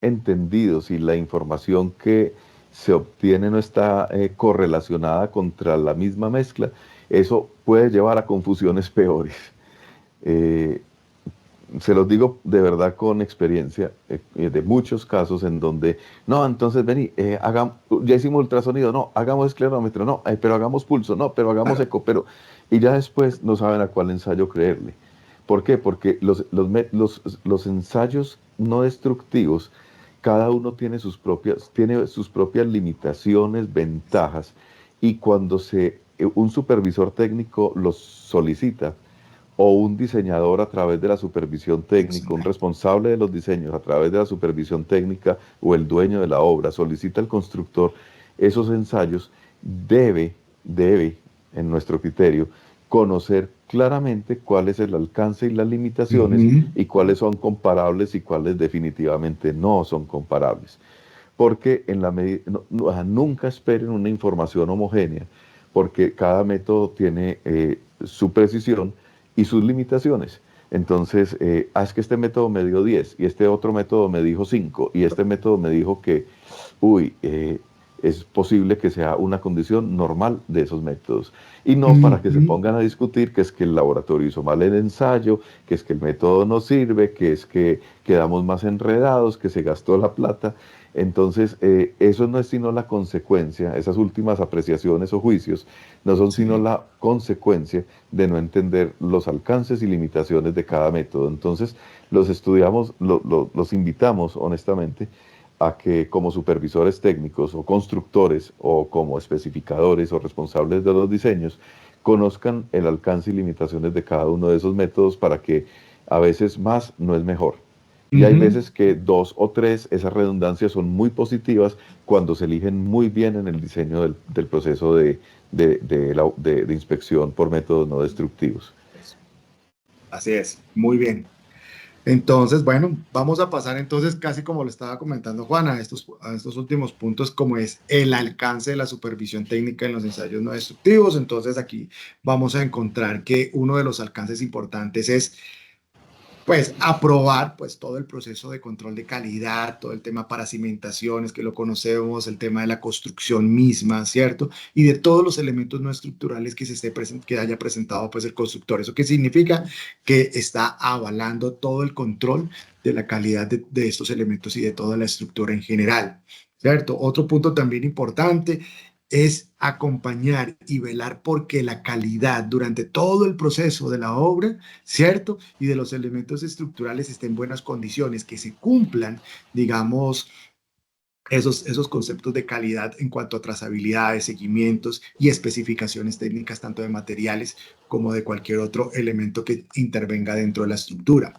entendidos y la información que se obtiene no está correlacionada contra la misma mezcla, eso puede llevar a confusiones peores. se los digo de verdad con experiencia, de muchos casos en donde, no, entonces vení, ya hicimos ultrasonido, no, hagamos esclerómetro, no, pero hagamos pulso, no, pero hagamos eco, pero, y ya después no saben a cuál ensayo creerle. ¿Por qué? Porque los ensayos no destructivos, cada uno tiene sus propias limitaciones, ventajas, y cuando un supervisor técnico los solicita, o un diseñador a través de la supervisión técnica, un responsable de los diseños a través de la supervisión técnica o el dueño de la obra solicita al constructor esos ensayos, debe, en nuestro criterio, conocer claramente cuál es el alcance y las limitaciones y cuáles son comparables y cuáles definitivamente no son comparables. Porque nunca esperen una información homogénea, porque cada método tiene su precisión y sus limitaciones. Entonces, es que este método me dio 10 y este otro método me dijo 5 y este método me dijo que, es posible que sea una condición normal de esos métodos. Y no para que se pongan a discutir que es que el laboratorio hizo mal el ensayo, que es que el método no sirve, que es que quedamos más enredados, que se gastó la plata. Entonces, eso no es sino la consecuencia, esas últimas apreciaciones o juicios, no son sino la consecuencia de no entender los alcances y limitaciones de cada método. Entonces, los estudiamos, los invitamos honestamente a que como supervisores técnicos o constructores o como especificadores o responsables de los diseños, conozcan el alcance y limitaciones de cada uno de esos métodos para que a veces más no es mejor. Y hay veces que 2 o 3, esas redundancias son muy positivas cuando se eligen muy bien en el diseño del proceso de inspección por métodos no destructivos. Así es, muy bien. Entonces, bueno, vamos a pasar entonces casi como le estaba comentando Juan, a estos últimos puntos, como es el alcance de la supervisión técnica en los ensayos no destructivos. Entonces aquí vamos a encontrar que uno de los alcances importantes es pues aprobar pues todo el proceso de control de calidad, todo el tema para cimentaciones que lo conocemos, el tema de la construcción misma, ¿cierto? Y de todos los elementos no estructurales que haya presentado pues el constructor. ¿Eso qué significa? Que está avalando todo el control de la calidad de estos elementos y de toda la estructura en general, ¿cierto? Otro punto también importante es acompañar y velar porque la calidad durante todo el proceso de la obra, ¿cierto? Y de los elementos estructurales estén en buenas condiciones, que se cumplan, digamos, esos conceptos de calidad en cuanto a trazabilidades, seguimientos y especificaciones técnicas, tanto de materiales como de cualquier otro elemento que intervenga dentro de la estructura.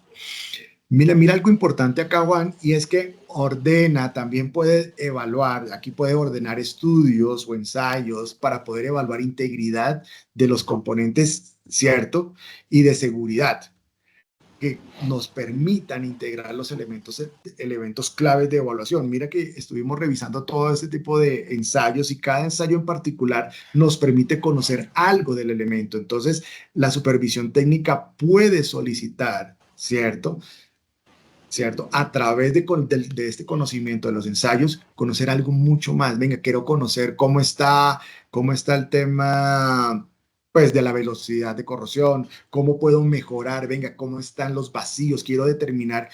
Mira algo importante acá, Juan, y es que ordena, también puede evaluar, aquí puede ordenar estudios o ensayos para poder evaluar integridad de los componentes, ¿cierto? Y de seguridad, que nos permitan integrar los elementos claves de evaluación. Mira que estuvimos revisando todo este tipo de ensayos y cada ensayo en particular nos permite conocer algo del elemento. Entonces, la supervisión técnica puede solicitar, ¿cierto? A través de este conocimiento de los ensayos, conocer algo mucho más. Venga, quiero conocer cómo está el tema, pues, de la velocidad de corrosión, cómo puedo mejorar, venga, cómo están los vacíos, quiero determinar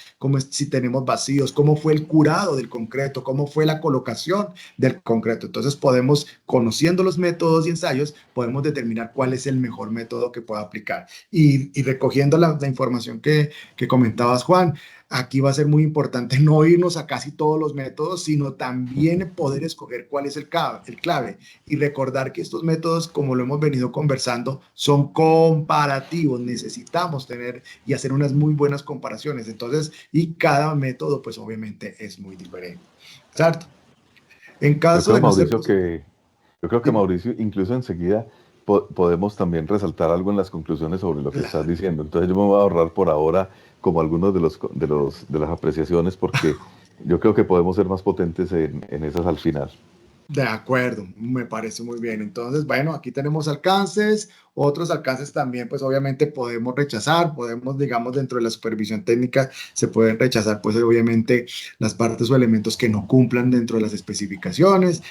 si tenemos vacíos, cómo fue el curado del concreto, cómo fue la colocación del concreto. Entonces podemos, conociendo los métodos y ensayos, podemos determinar cuál es el mejor método que pueda aplicar. Y recogiendo la información que comentabas, Juan, aquí va a ser muy importante no irnos a casi todos los métodos, sino también poder escoger cuál es el clave y recordar que estos métodos, como lo hemos venido conversando, son comparativos. Necesitamos tener y hacer unas muy buenas comparaciones. Entonces, y cada método, pues obviamente es muy diferente, ¿cierto? En caso de no ser... Yo creo que Mauricio, incluso enseguida podemos también resaltar algo en las conclusiones sobre lo que estás diciendo. Entonces yo me voy a ahorrar por ahora como algunos de las apreciaciones, porque yo creo que podemos ser más potentes en esas al final. De acuerdo, me parece muy bien. Entonces, bueno, aquí tenemos alcances, otros alcances también, pues obviamente podemos rechazar, digamos, dentro de la supervisión técnica, se pueden rechazar, pues obviamente las partes o elementos que no cumplan dentro de las especificaciones.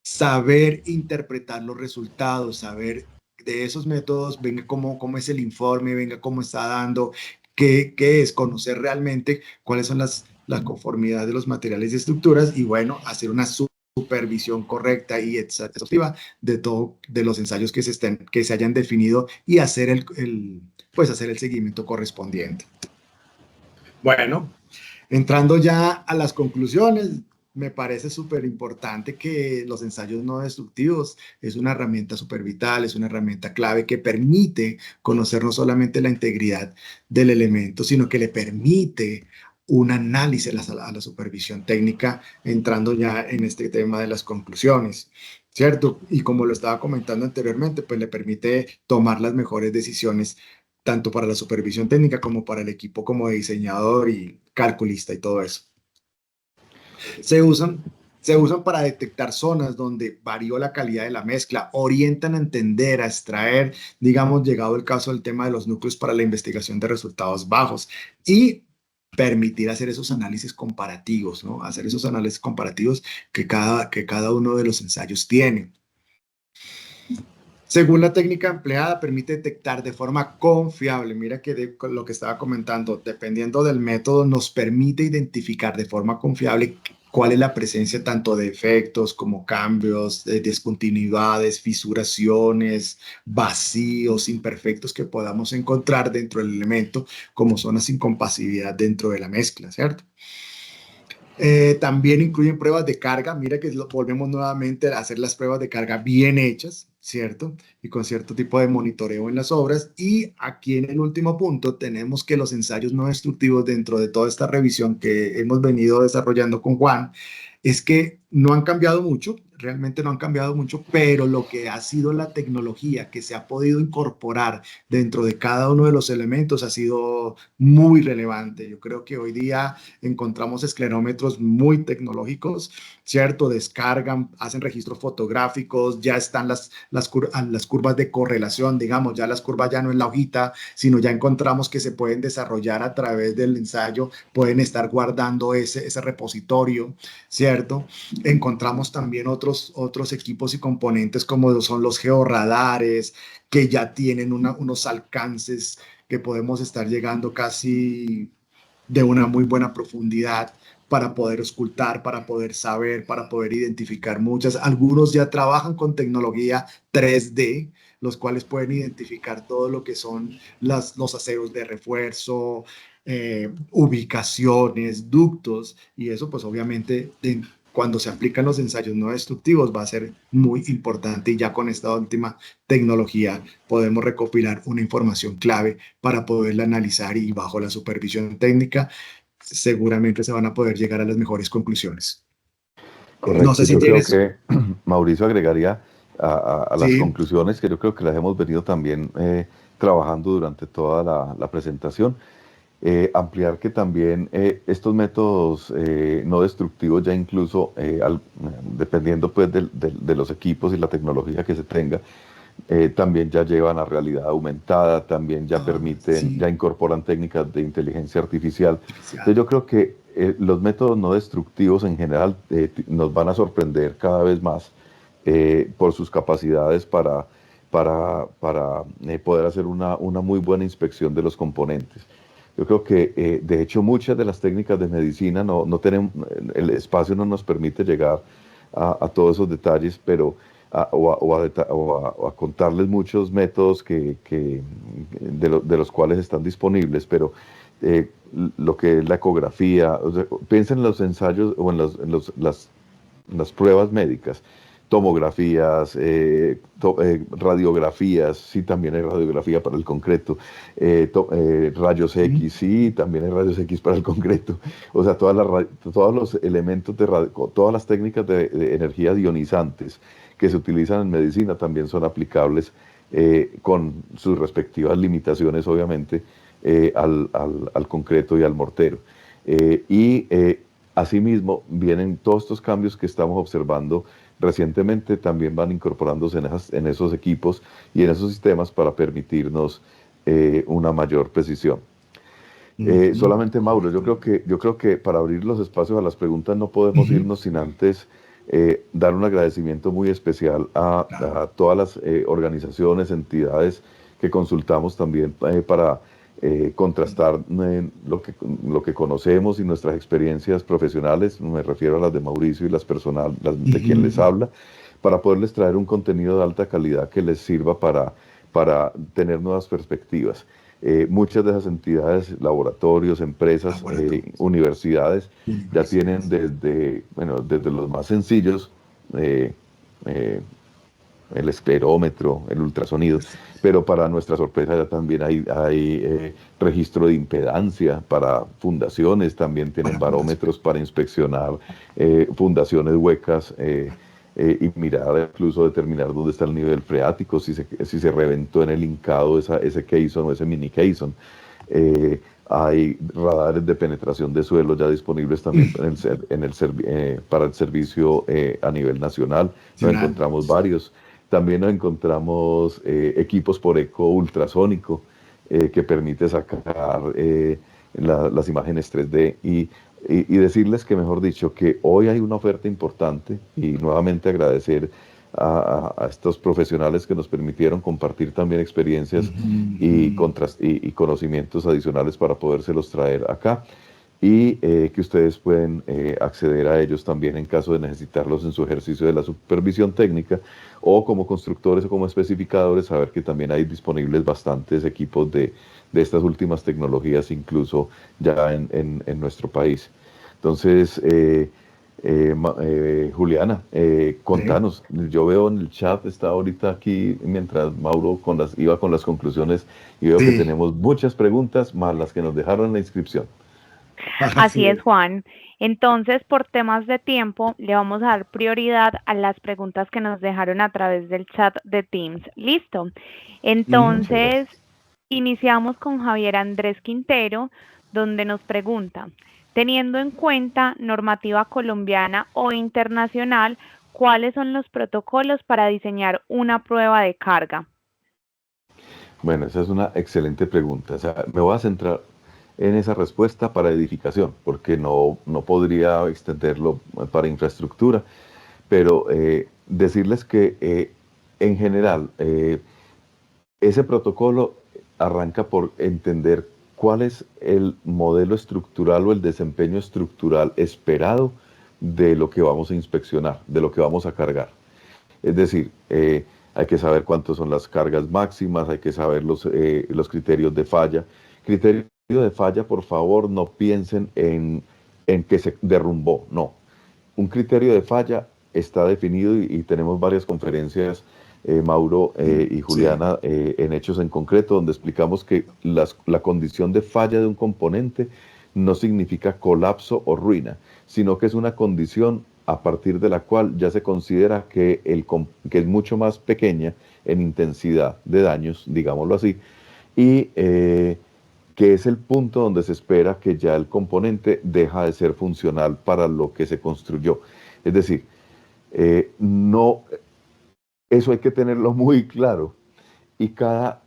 Saber interpretar los resultados, saber de esos métodos, venga cómo es el informe, venga cómo está dando, ¿Qué es? Conocer realmente cuáles son la conformidad de los materiales y estructuras y bueno, hacer una supervisión correcta y exhaustiva de los ensayos que se hayan definido y hacer pues hacer el seguimiento correspondiente. Bueno, entrando ya a las conclusiones, me parece súper importante que los ensayos no destructivos es una herramienta súper vital, es una herramienta clave que permite conocer no solamente la integridad del elemento, sino que le permite un análisis a la supervisión técnica, entrando ya en este tema de las conclusiones, ¿cierto? Y como lo estaba comentando anteriormente, pues le permite tomar las mejores decisiones tanto para la supervisión técnica como para el equipo como diseñador y calculista y todo eso. Se usan, se usan para detectar zonas donde varió la calidad de la mezcla, orientan a entender, a extraer, digamos, llegado el caso del tema de los núcleos para la investigación de resultados bajos y permitir hacer esos análisis comparativos, ¿no? Hacer esos análisis comparativos que cada uno de los ensayos tiene. Según la técnica empleada, permite detectar de forma confiable. Mira que lo que estaba comentando, dependiendo del método, nos permite identificar de forma confiable cuál es la presencia tanto de efectos como cambios, de discontinuidades, fisuraciones, vacíos, imperfectos que podamos encontrar dentro del elemento como zonas sin compatibilidad dentro de la mezcla, ¿cierto? También incluyen pruebas de carga. Mira que volvemos nuevamente a hacer las pruebas de carga bien hechas, ¿cierto? Y con cierto tipo de monitoreo en las obras. Y aquí en el último punto tenemos que los ensayos no destructivos dentro de toda esta revisión que hemos venido desarrollando con Juan, es que no han cambiado mucho, realmente no han cambiado mucho, pero lo que ha sido la tecnología que se ha podido incorporar dentro de cada uno de los elementos ha sido muy relevante. Yo creo que hoy día encontramos esclerómetros muy tecnológicos, ¿cierto? Descargan, hacen registros fotográficos, ya están las curvas de correlación, digamos, ya las curvas ya no en la hojita, sino ya encontramos que se pueden desarrollar a través del ensayo, pueden estar guardando ese repositorio, ¿cierto? Encontramos también otros equipos y componentes como son los georradares, que ya tienen unos alcances que podemos estar llegando casi de una muy buena profundidad para poder auscultar, para poder saber, para poder identificar muchas. Algunos ya trabajan con tecnología 3D, los cuales pueden identificar todo lo que son los aseos de refuerzo, ubicaciones, ductos, y eso pues obviamente cuando se aplican los ensayos no destructivos va a ser muy importante y ya con esta última tecnología podemos recopilar una información clave para poderla analizar y bajo la supervisión técnica seguramente se van a poder llegar a las mejores conclusiones. Correcto. No sé si yo tienes... creo que Mauricio agregaría a las Sí. conclusiones que yo creo que las hemos venido también trabajando durante toda la presentación. Ampliar que también estos métodos no destructivos ya incluso dependiendo pues de los equipos y la tecnología que se tenga, también ya llevan a realidad aumentada, también ya permiten, Sí. ya incorporan técnicas de inteligencia artificial. Entonces yo creo que los métodos no destructivos en general nos van a sorprender cada vez más por sus capacidades para poder hacer una muy buena inspección de los componentes. Yo creo que, de hecho, muchas de las técnicas de medicina no tenemos, el espacio no nos permite llegar a todos esos detalles, pero a contarles muchos métodos de los cuales están disponibles, pero lo que es la ecografía, o sea, piensen en los ensayos o en las pruebas médicas. Tomografías, radiografías, sí, también hay radiografía para el concreto, rayos X, sí, también hay rayos X para el concreto, o sea, todos los elementos todas las técnicas de energías ionizantes que se utilizan en medicina también son aplicables con sus respectivas limitaciones, obviamente, al concreto y al mortero. Asimismo, vienen todos estos cambios que estamos observando recientemente, también van incorporándose en esos equipos y en esos sistemas para permitirnos una mayor precisión. Solamente, Mauro, yo creo que para abrir los espacios a las preguntas no podemos irnos sin antes dar un agradecimiento muy especial a todas las organizaciones, entidades que consultamos también para contrastar lo que conocemos y nuestras experiencias profesionales, me refiero a las de Mauricio y las de quien les habla, para poderles traer un contenido de alta calidad que les sirva para tener nuevas perspectivas. Muchas de esas entidades, laboratorios, empresas, universidades, ya tienen desde los más sencillos, el esclerómetro, el ultrasonido, pero para nuestra sorpresa ya también hay registro de impedancia para fundaciones, también tienen barómetros para inspeccionar fundaciones huecas y mirar, incluso determinar dónde está el nivel freático, si se reventó en el hincado ese Keyson o ese mini Keyson. Hay radares de penetración de suelo ya disponibles también para el servicio a nivel nacional. Nos encontramos varios. También nos encontramos equipos por eco ultrasónico que permite sacar las imágenes 3D y decirles que, mejor dicho, que hoy hay una oferta importante y nuevamente agradecer a estos profesionales que nos permitieron compartir también experiencias y conocimientos adicionales para podérselos traer acá y que ustedes pueden acceder a ellos también en caso de necesitarlos en su ejercicio de la supervisión técnica o como constructores o como especificadores, saber que también hay disponibles bastantes equipos de estas últimas tecnologías, incluso ya en nuestro país. Entonces, Juliana, contanos, yo veo en el chat, está ahorita aquí mientras Mauro iba con las conclusiones y veo que tenemos muchas preguntas más las que nos dejaron en la inscripción. Así es, Juan. Entonces, por temas de tiempo, le vamos a dar prioridad a las preguntas que nos dejaron a través del chat de Teams. ¿Listo? Entonces, iniciamos con Javier Andrés Quintero, donde nos pregunta, teniendo en cuenta normativa colombiana o internacional, ¿cuáles son los protocolos para diseñar una prueba de carga? Bueno, esa es una excelente pregunta. O sea, me voy a centrar en esa respuesta para edificación, porque no podría extenderlo para infraestructura, pero decirles que en general ese protocolo arranca por entender cuál es el modelo estructural o el desempeño estructural esperado de lo que vamos a inspeccionar, de lo que vamos a cargar. Es decir, hay que saber cuántas son las cargas máximas, hay que saber los criterios de falla. Criterio de falla, por favor, no piensen en que se derrumbó, no. Un criterio de falla está definido y tenemos varias conferencias, Mauro y Juliana, en Hechos en Concreto, donde explicamos que la condición de falla de un componente no significa colapso o ruina, sino que es una condición a partir de la cual ya se considera que es mucho más pequeña en intensidad de daños, digámoslo así, y que es el punto donde se espera que ya el componente deja de ser funcional para lo que se construyó. Es decir, eso hay que tenerlo muy claro. Y cada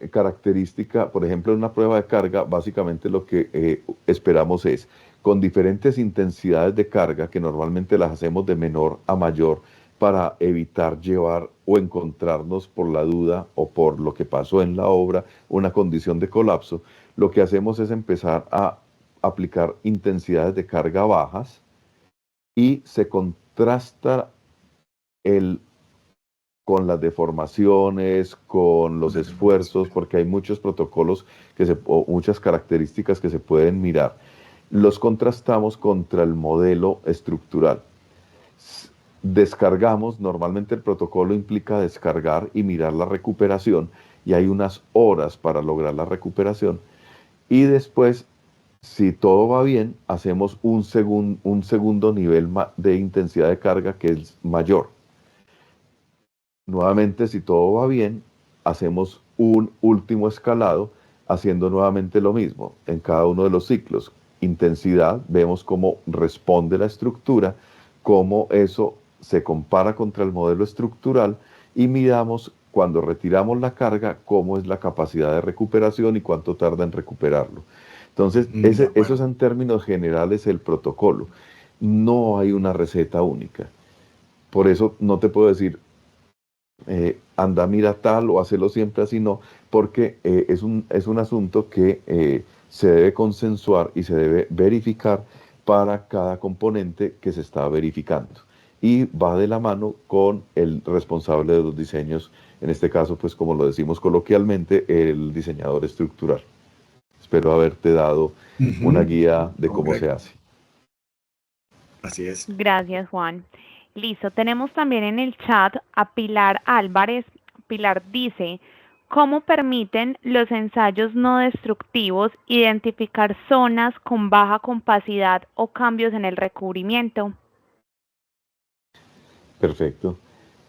característica, por ejemplo, en una prueba de carga, básicamente lo que esperamos es, con diferentes intensidades de carga, que normalmente las hacemos de menor a mayor, para evitar llevar o encontrarnos por la duda o por lo que pasó en la obra, una condición de colapso, lo que hacemos es empezar a aplicar intensidades de carga bajas y se contrasta con las deformaciones, con los esfuerzos, porque hay muchos protocolos o muchas características que se pueden mirar. Los contrastamos contra el modelo estructural. Descargamos, normalmente el protocolo implica descargar y mirar la recuperación, y hay unas horas para lograr la recuperación, y después, si todo va bien, hacemos un segundo nivel de intensidad de carga que es mayor. Nuevamente, si todo va bien, hacemos un último escalado, haciendo nuevamente lo mismo en cada uno de los ciclos. Intensidad, vemos cómo responde la estructura, cómo eso se compara contra el modelo estructural y miramos cuando retiramos la carga cómo es la capacidad de recuperación y cuánto tarda en recuperarlo. Entonces, eso es en términos generales el protocolo. No hay una receta única. Por eso no te puedo decir, anda, mira tal o hacerlo siempre así, no, porque es un asunto que se debe consensuar y se debe verificar para cada componente que se está verificando. Y va de la mano con el responsable de los diseños, en este caso, pues como lo decimos coloquialmente, el diseñador estructural. Espero haberte dado una Ujú. guía de cómo se Correcto, hace. así es. Gracias, Juan. Listo, tenemos también en el chat a Pilar Álvarez. Pilar dice, ¿cómo permiten los ensayos no destructivos identificar zonas con baja compacidad o cambios en el recubrimiento? Perfecto.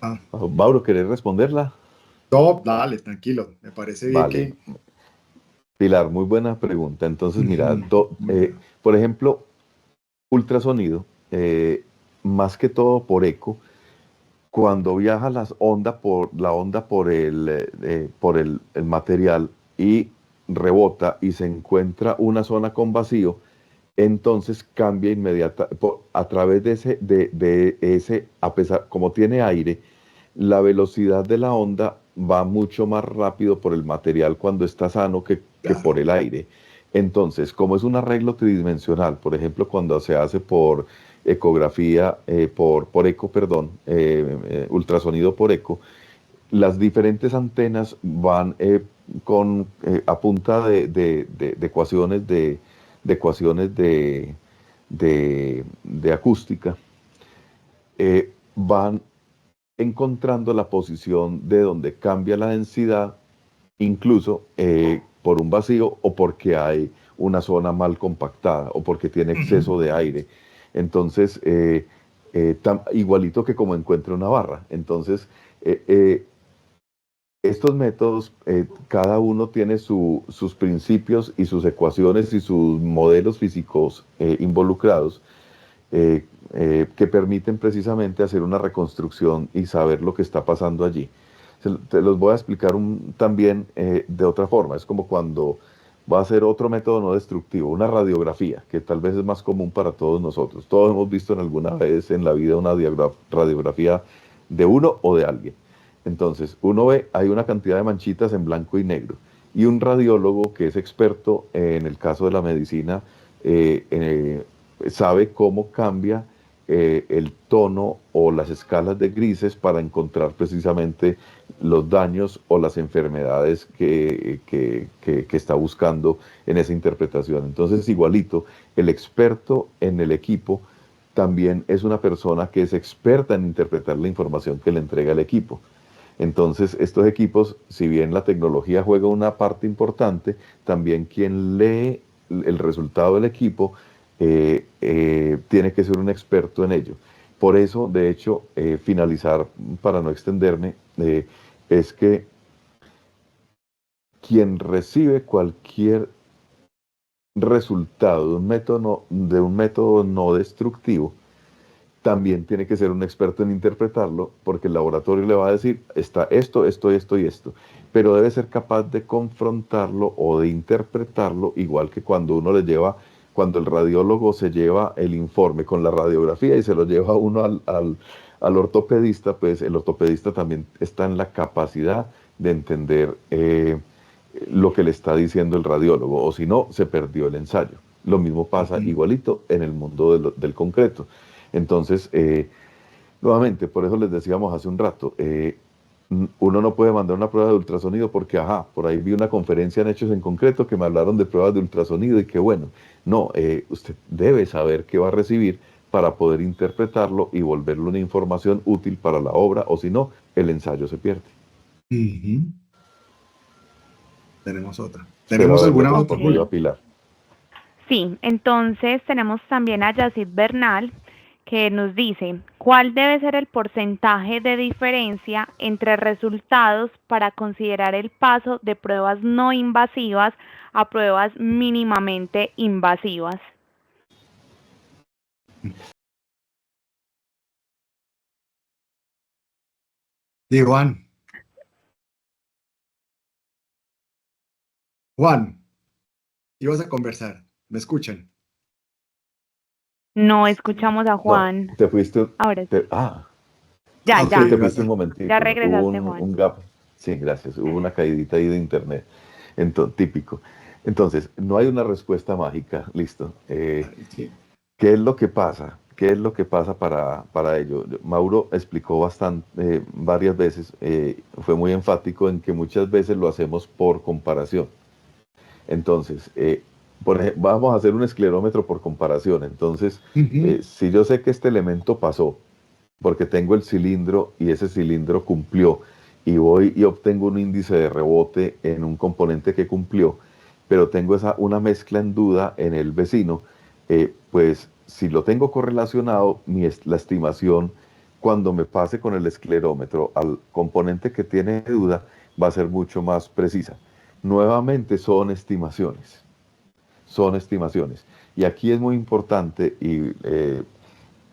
Ah, Mauro, ¿querés responderla? no, dale, tranquilo. Me parece bien Vale. que... Pilar, muy buena pregunta. Entonces, mira, Ujú, muy bien. por ejemplo, ultrasonido, más que todo por eco, cuando viaja la onda por el material y rebota y se encuentra una zona con vacío, entonces cambia a través de ese, a pesar, como tiene aire, la velocidad de la onda va mucho más rápido por el material cuando está sano que por Claro. el aire. Entonces, como es un arreglo tridimensional, por ejemplo, cuando se hace por ecografía, por eco, perdón, ultrasonido por eco, las diferentes antenas van a punta de ecuaciones de acústica, van encontrando la posición de donde cambia la densidad, incluso por un vacío o porque hay una zona mal compactada o porque tiene Ujú. exceso de aire. Entonces, igualito que como encuentra una barra. Entonces, eh, eh, estos métodos, cada uno tiene sus principios y sus ecuaciones y sus modelos físicos involucrados, que permiten precisamente hacer una reconstrucción y saber lo que está pasando allí. Te los voy a explicar también de otra forma. Es como cuando va a ser otro método no destructivo, una radiografía, que tal vez es más común para todos nosotros. Todos hemos visto en alguna vez en la vida una radiografía de uno o de alguien. Entonces, uno ve, hay una cantidad de manchitas en blanco y negro. Y un radiólogo que es experto en el caso de la medicina, sabe cómo cambia el tono o las escalas de grises para encontrar precisamente los daños o las enfermedades que está buscando en esa interpretación. Entonces, igualito, el experto en el equipo también es una persona que es experta en interpretar la información que le entrega el equipo. Entonces, estos equipos, si bien la tecnología juega una parte importante, también quien lee el resultado del equipo tiene que ser un experto en ello. Por eso, de hecho, finalizar, para no extenderme, es que quien recibe cualquier resultado de un método no destructivo, también tiene que ser un experto en interpretarlo, porque el laboratorio le va a decir, está esto, esto, esto y esto, pero debe ser capaz de confrontarlo o de interpretarlo, igual que cuando el radiólogo se lleva el informe con la radiografía y se lo lleva uno al ortopedista, pues el ortopedista también está en la capacidad de entender lo que le está diciendo el radiólogo, o si no, se perdió el ensayo. Lo mismo pasa Ujú. igualito en el mundo del concreto. Entonces, nuevamente, por eso les decíamos hace un rato, uno no puede mandar una prueba de ultrasonido porque, ajá, por ahí vi una conferencia en Hechos en Concreto que me hablaron de pruebas de ultrasonido y qué bueno. No, usted debe saber qué va a recibir para poder interpretarlo y volverlo una información útil para la obra, o si no, el ensayo se pierde. Ujú. Tenemos otra. Espero ¿Tenemos haberle alguna otra, Ok. respondido Julia? a Pilar. Sí, entonces tenemos también a Yacid Bernal que nos dice, ¿cuál debe ser el porcentaje de diferencia entre resultados para considerar el paso de pruebas no invasivas a pruebas mínimamente invasivas? Sí, Juan. Juan, ibas a conversar. ¿Me escuchan? No escuchamos a No, Juan. te fuiste. Ahora sí. Ah, Ya, Ok, ya, Te fuiste un momentito, ya hubo regresaste, Juan. un gap. Sí, gracias. Hubo una caidita ahí de internet. Típico. Entonces, no hay una respuesta mágica. Listo. sí. ¿Qué es lo que pasa? ¿Qué es lo que pasa para ello? Mauro explicó bastante, varias veces, fue muy enfático en que muchas veces lo hacemos por comparación. Entonces, por ejemplo, vamos a hacer un esclerómetro por comparación. Entonces, Ujú, si yo sé que este elemento pasó, porque tengo el cilindro y ese cilindro cumplió, y voy y obtengo un índice de rebote en un componente que cumplió, pero tengo una mezcla en duda en el vecino, pues si lo tengo correlacionado, la estimación cuando me pase con el esclerómetro al componente que tiene duda va a ser mucho más precisa. Nuevamente son estimaciones. Y aquí es muy importante y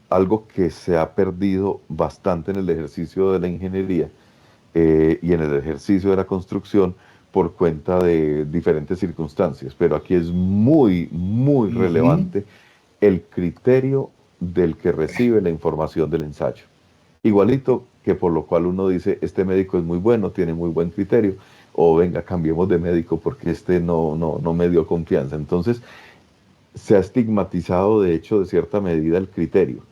algo que se ha perdido bastante en el ejercicio de la ingeniería y en el ejercicio de la construcción por cuenta de diferentes circunstancias. Pero aquí es muy, muy ujú. relevante el criterio del que recibe la información del ensayo. Igualito que por lo cual uno dice, este médico es muy bueno, tiene muy buen criterio, o venga, cambiemos de médico porque este no me dio confianza. Entonces, se ha estigmatizado, de hecho, de cierta medida el criterio,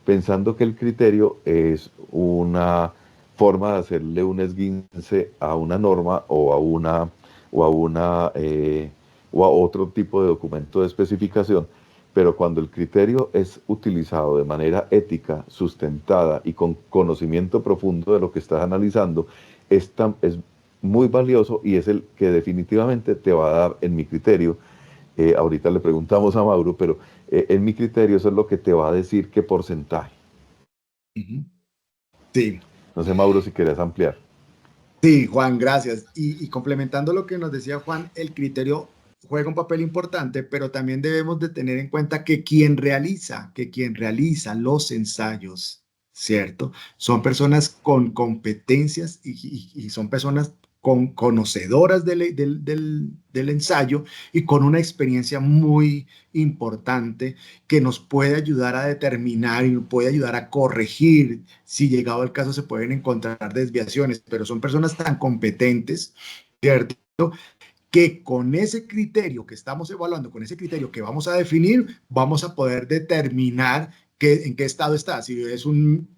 pensando que el criterio es una forma de hacerle un esguince a una norma o a una o a otro tipo de documento de especificación, pero cuando el criterio es utilizado de manera ética, sustentada y con conocimiento profundo de lo que estás analizando, es muy valioso y es el que definitivamente te va a dar, en mi criterio, ahorita le preguntamos a Mauro, pero en mi criterio eso es lo que te va a decir qué porcentaje. Ujú. Sí, No sé, Mauro, si querías ampliar. sí, Juan, gracias. Y complementando lo que nos decía Juan, el criterio juega un papel importante, pero también debemos de tener en cuenta que quien realiza los ensayos, ¿cierto? Son personas con competencias y son personas con conocedoras del ensayo y con una experiencia muy importante que nos puede ayudar a determinar y nos puede ayudar a corregir. Si llegado el caso se pueden encontrar desviaciones, pero son personas tan competentes, ¿cierto? Que con ese criterio que estamos evaluando, con ese criterio que vamos a definir, vamos a poder determinar en qué estado está, si es un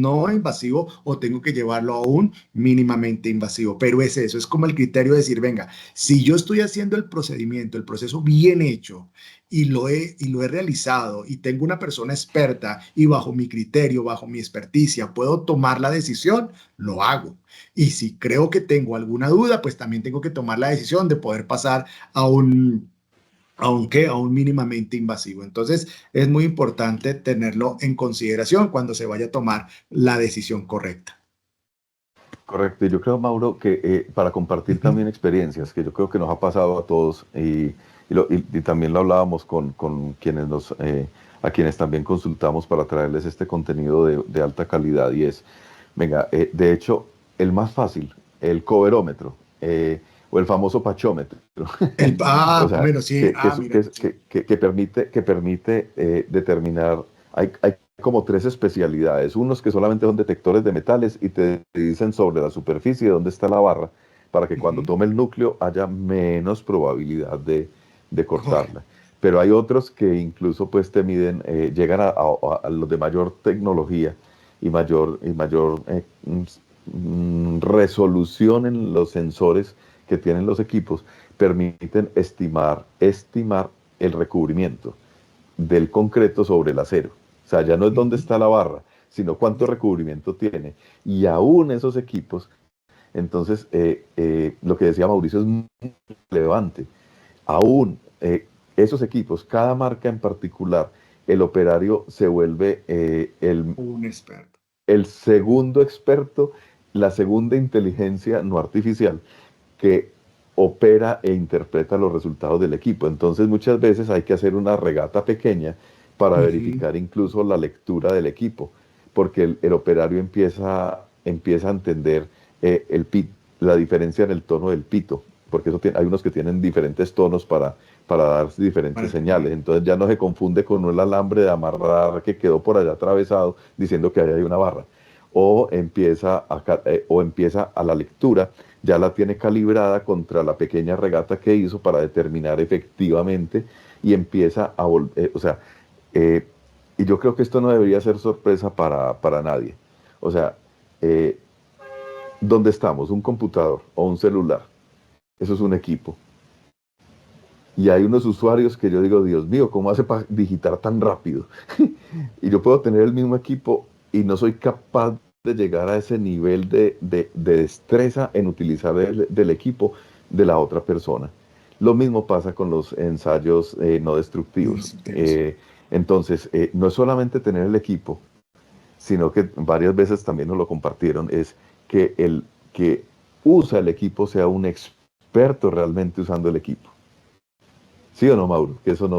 no invasivo o tengo que llevarlo a un mínimamente invasivo. Pero es eso, es como el criterio de decir, venga, si yo estoy haciendo el procedimiento, el proceso bien hecho y lo he realizado y tengo una persona experta y bajo mi criterio, bajo mi experticia, puedo tomar la decisión, lo hago. Y si creo que tengo alguna duda, pues también tengo que tomar la decisión de poder pasar a a un mínimamente invasivo. Entonces, es muy importante tenerlo en consideración cuando se vaya a tomar la decisión correcta. Correcto, y yo creo, Mauro, que para compartir también experiencias, que yo creo que nos ha pasado a todos, y también lo hablábamos con quienes a quienes también consultamos para traerles este contenido de alta calidad, y es, venga, de hecho, el más fácil, el coverómetro, o el famoso pachómetro, o sea, Bueno, sí, mira, sí. que permite determinar, hay como tres especialidades, unos que solamente son detectores de metales y te dicen sobre la superficie dónde está la barra, para que cuando Ujú, tome el núcleo haya menos probabilidad de cortarla. correcto. Pero hay otros que incluso pues te miden, llegan a los de mayor tecnología y mayor resolución en los sensores que tienen los equipos, permiten estimar el recubrimiento del concreto sobre el acero. O sea, ya no es dónde Ujú, está la barra, sino cuánto recubrimiento tiene. Y aún esos equipos, entonces, lo que decía Mauricio es muy relevante. Aún esos equipos, cada marca en particular, el operario se vuelve un experto. el segundo experto, la segunda inteligencia no artificial que opera e interpreta los resultados del equipo. Entonces muchas veces hay que hacer una regata pequeña para Ujú, verificar incluso la lectura del equipo, porque el operario empieza a entender la diferencia en el tono del pito, porque hay unos que tienen diferentes tonos para dar diferentes para señales. determinar. Entonces ya no se confunde con un alambre de amarrar que quedó por allá atravesado diciendo que ahí hay una barra. o empieza a la lectura, ya la tiene calibrada contra la pequeña regata que hizo para determinar efectivamente y empieza a volver, y yo creo que esto no debería ser sorpresa para nadie. O sea, ¿dónde estamos? ¿Un computador o un celular? Eso es un equipo. Y hay unos usuarios que yo digo, Dios mío, ¿cómo hace para digitar tan rápido? Y yo puedo tener el mismo equipo y no soy capaz de llegar a ese nivel de destreza en utilizar del equipo de la otra persona. Lo mismo pasa con los ensayos no destructivos. Entonces, no es solamente tener el equipo, sino que varias veces también nos lo compartieron, es que el que usa el equipo sea un experto realmente usando el equipo. ¿Sí o no, Mauro? Que eso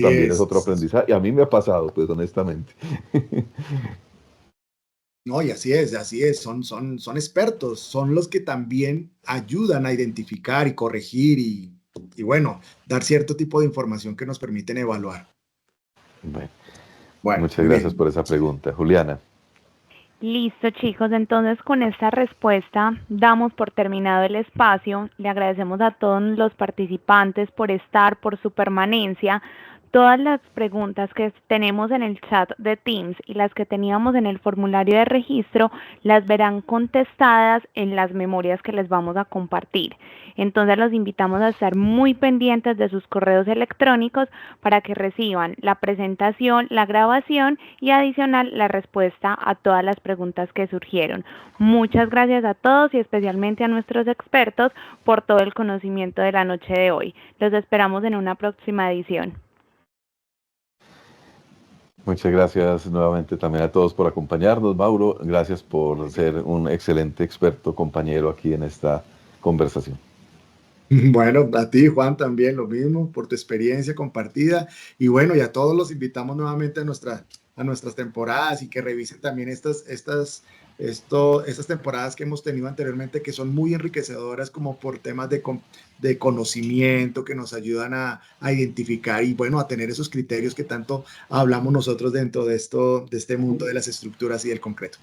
también es otro aprendizaje. Y a mí me ha pasado, pues, honestamente. No, y así es, son expertos, son los que también ayudan a identificar y corregir y bueno, dar cierto tipo de información que nos permiten evaluar. Bueno, muchas gracias por esa pregunta. Juliana. Listo, chicos. Entonces, con esta respuesta damos por terminado el espacio. Le agradecemos a todos los participantes por estar, por su permanencia. Todas las preguntas que tenemos en el chat de Teams y las que teníamos en el formulario de registro las verán contestadas en las memorias que les vamos a compartir. Entonces los invitamos a estar muy pendientes de sus correos electrónicos para que reciban la presentación, la grabación y adicional la respuesta a todas las preguntas que surgieron. Muchas gracias a todos y especialmente a nuestros expertos por todo el conocimiento de la noche de hoy. Los esperamos en una próxima edición. Muchas gracias nuevamente también a todos por acompañarnos. Mauro, gracias por ser un excelente experto compañero aquí en esta conversación. Bueno, a ti, Juan, también lo mismo por tu experiencia compartida. Y bueno, y a todos los invitamos nuevamente a nuestras temporadas y que revisen también estas temporadas que hemos tenido anteriormente, que son muy enriquecedoras como por temas de conocimiento que nos ayudan a identificar y bueno, a tener esos criterios que tanto hablamos nosotros dentro de este mundo de las estructuras y del concreto.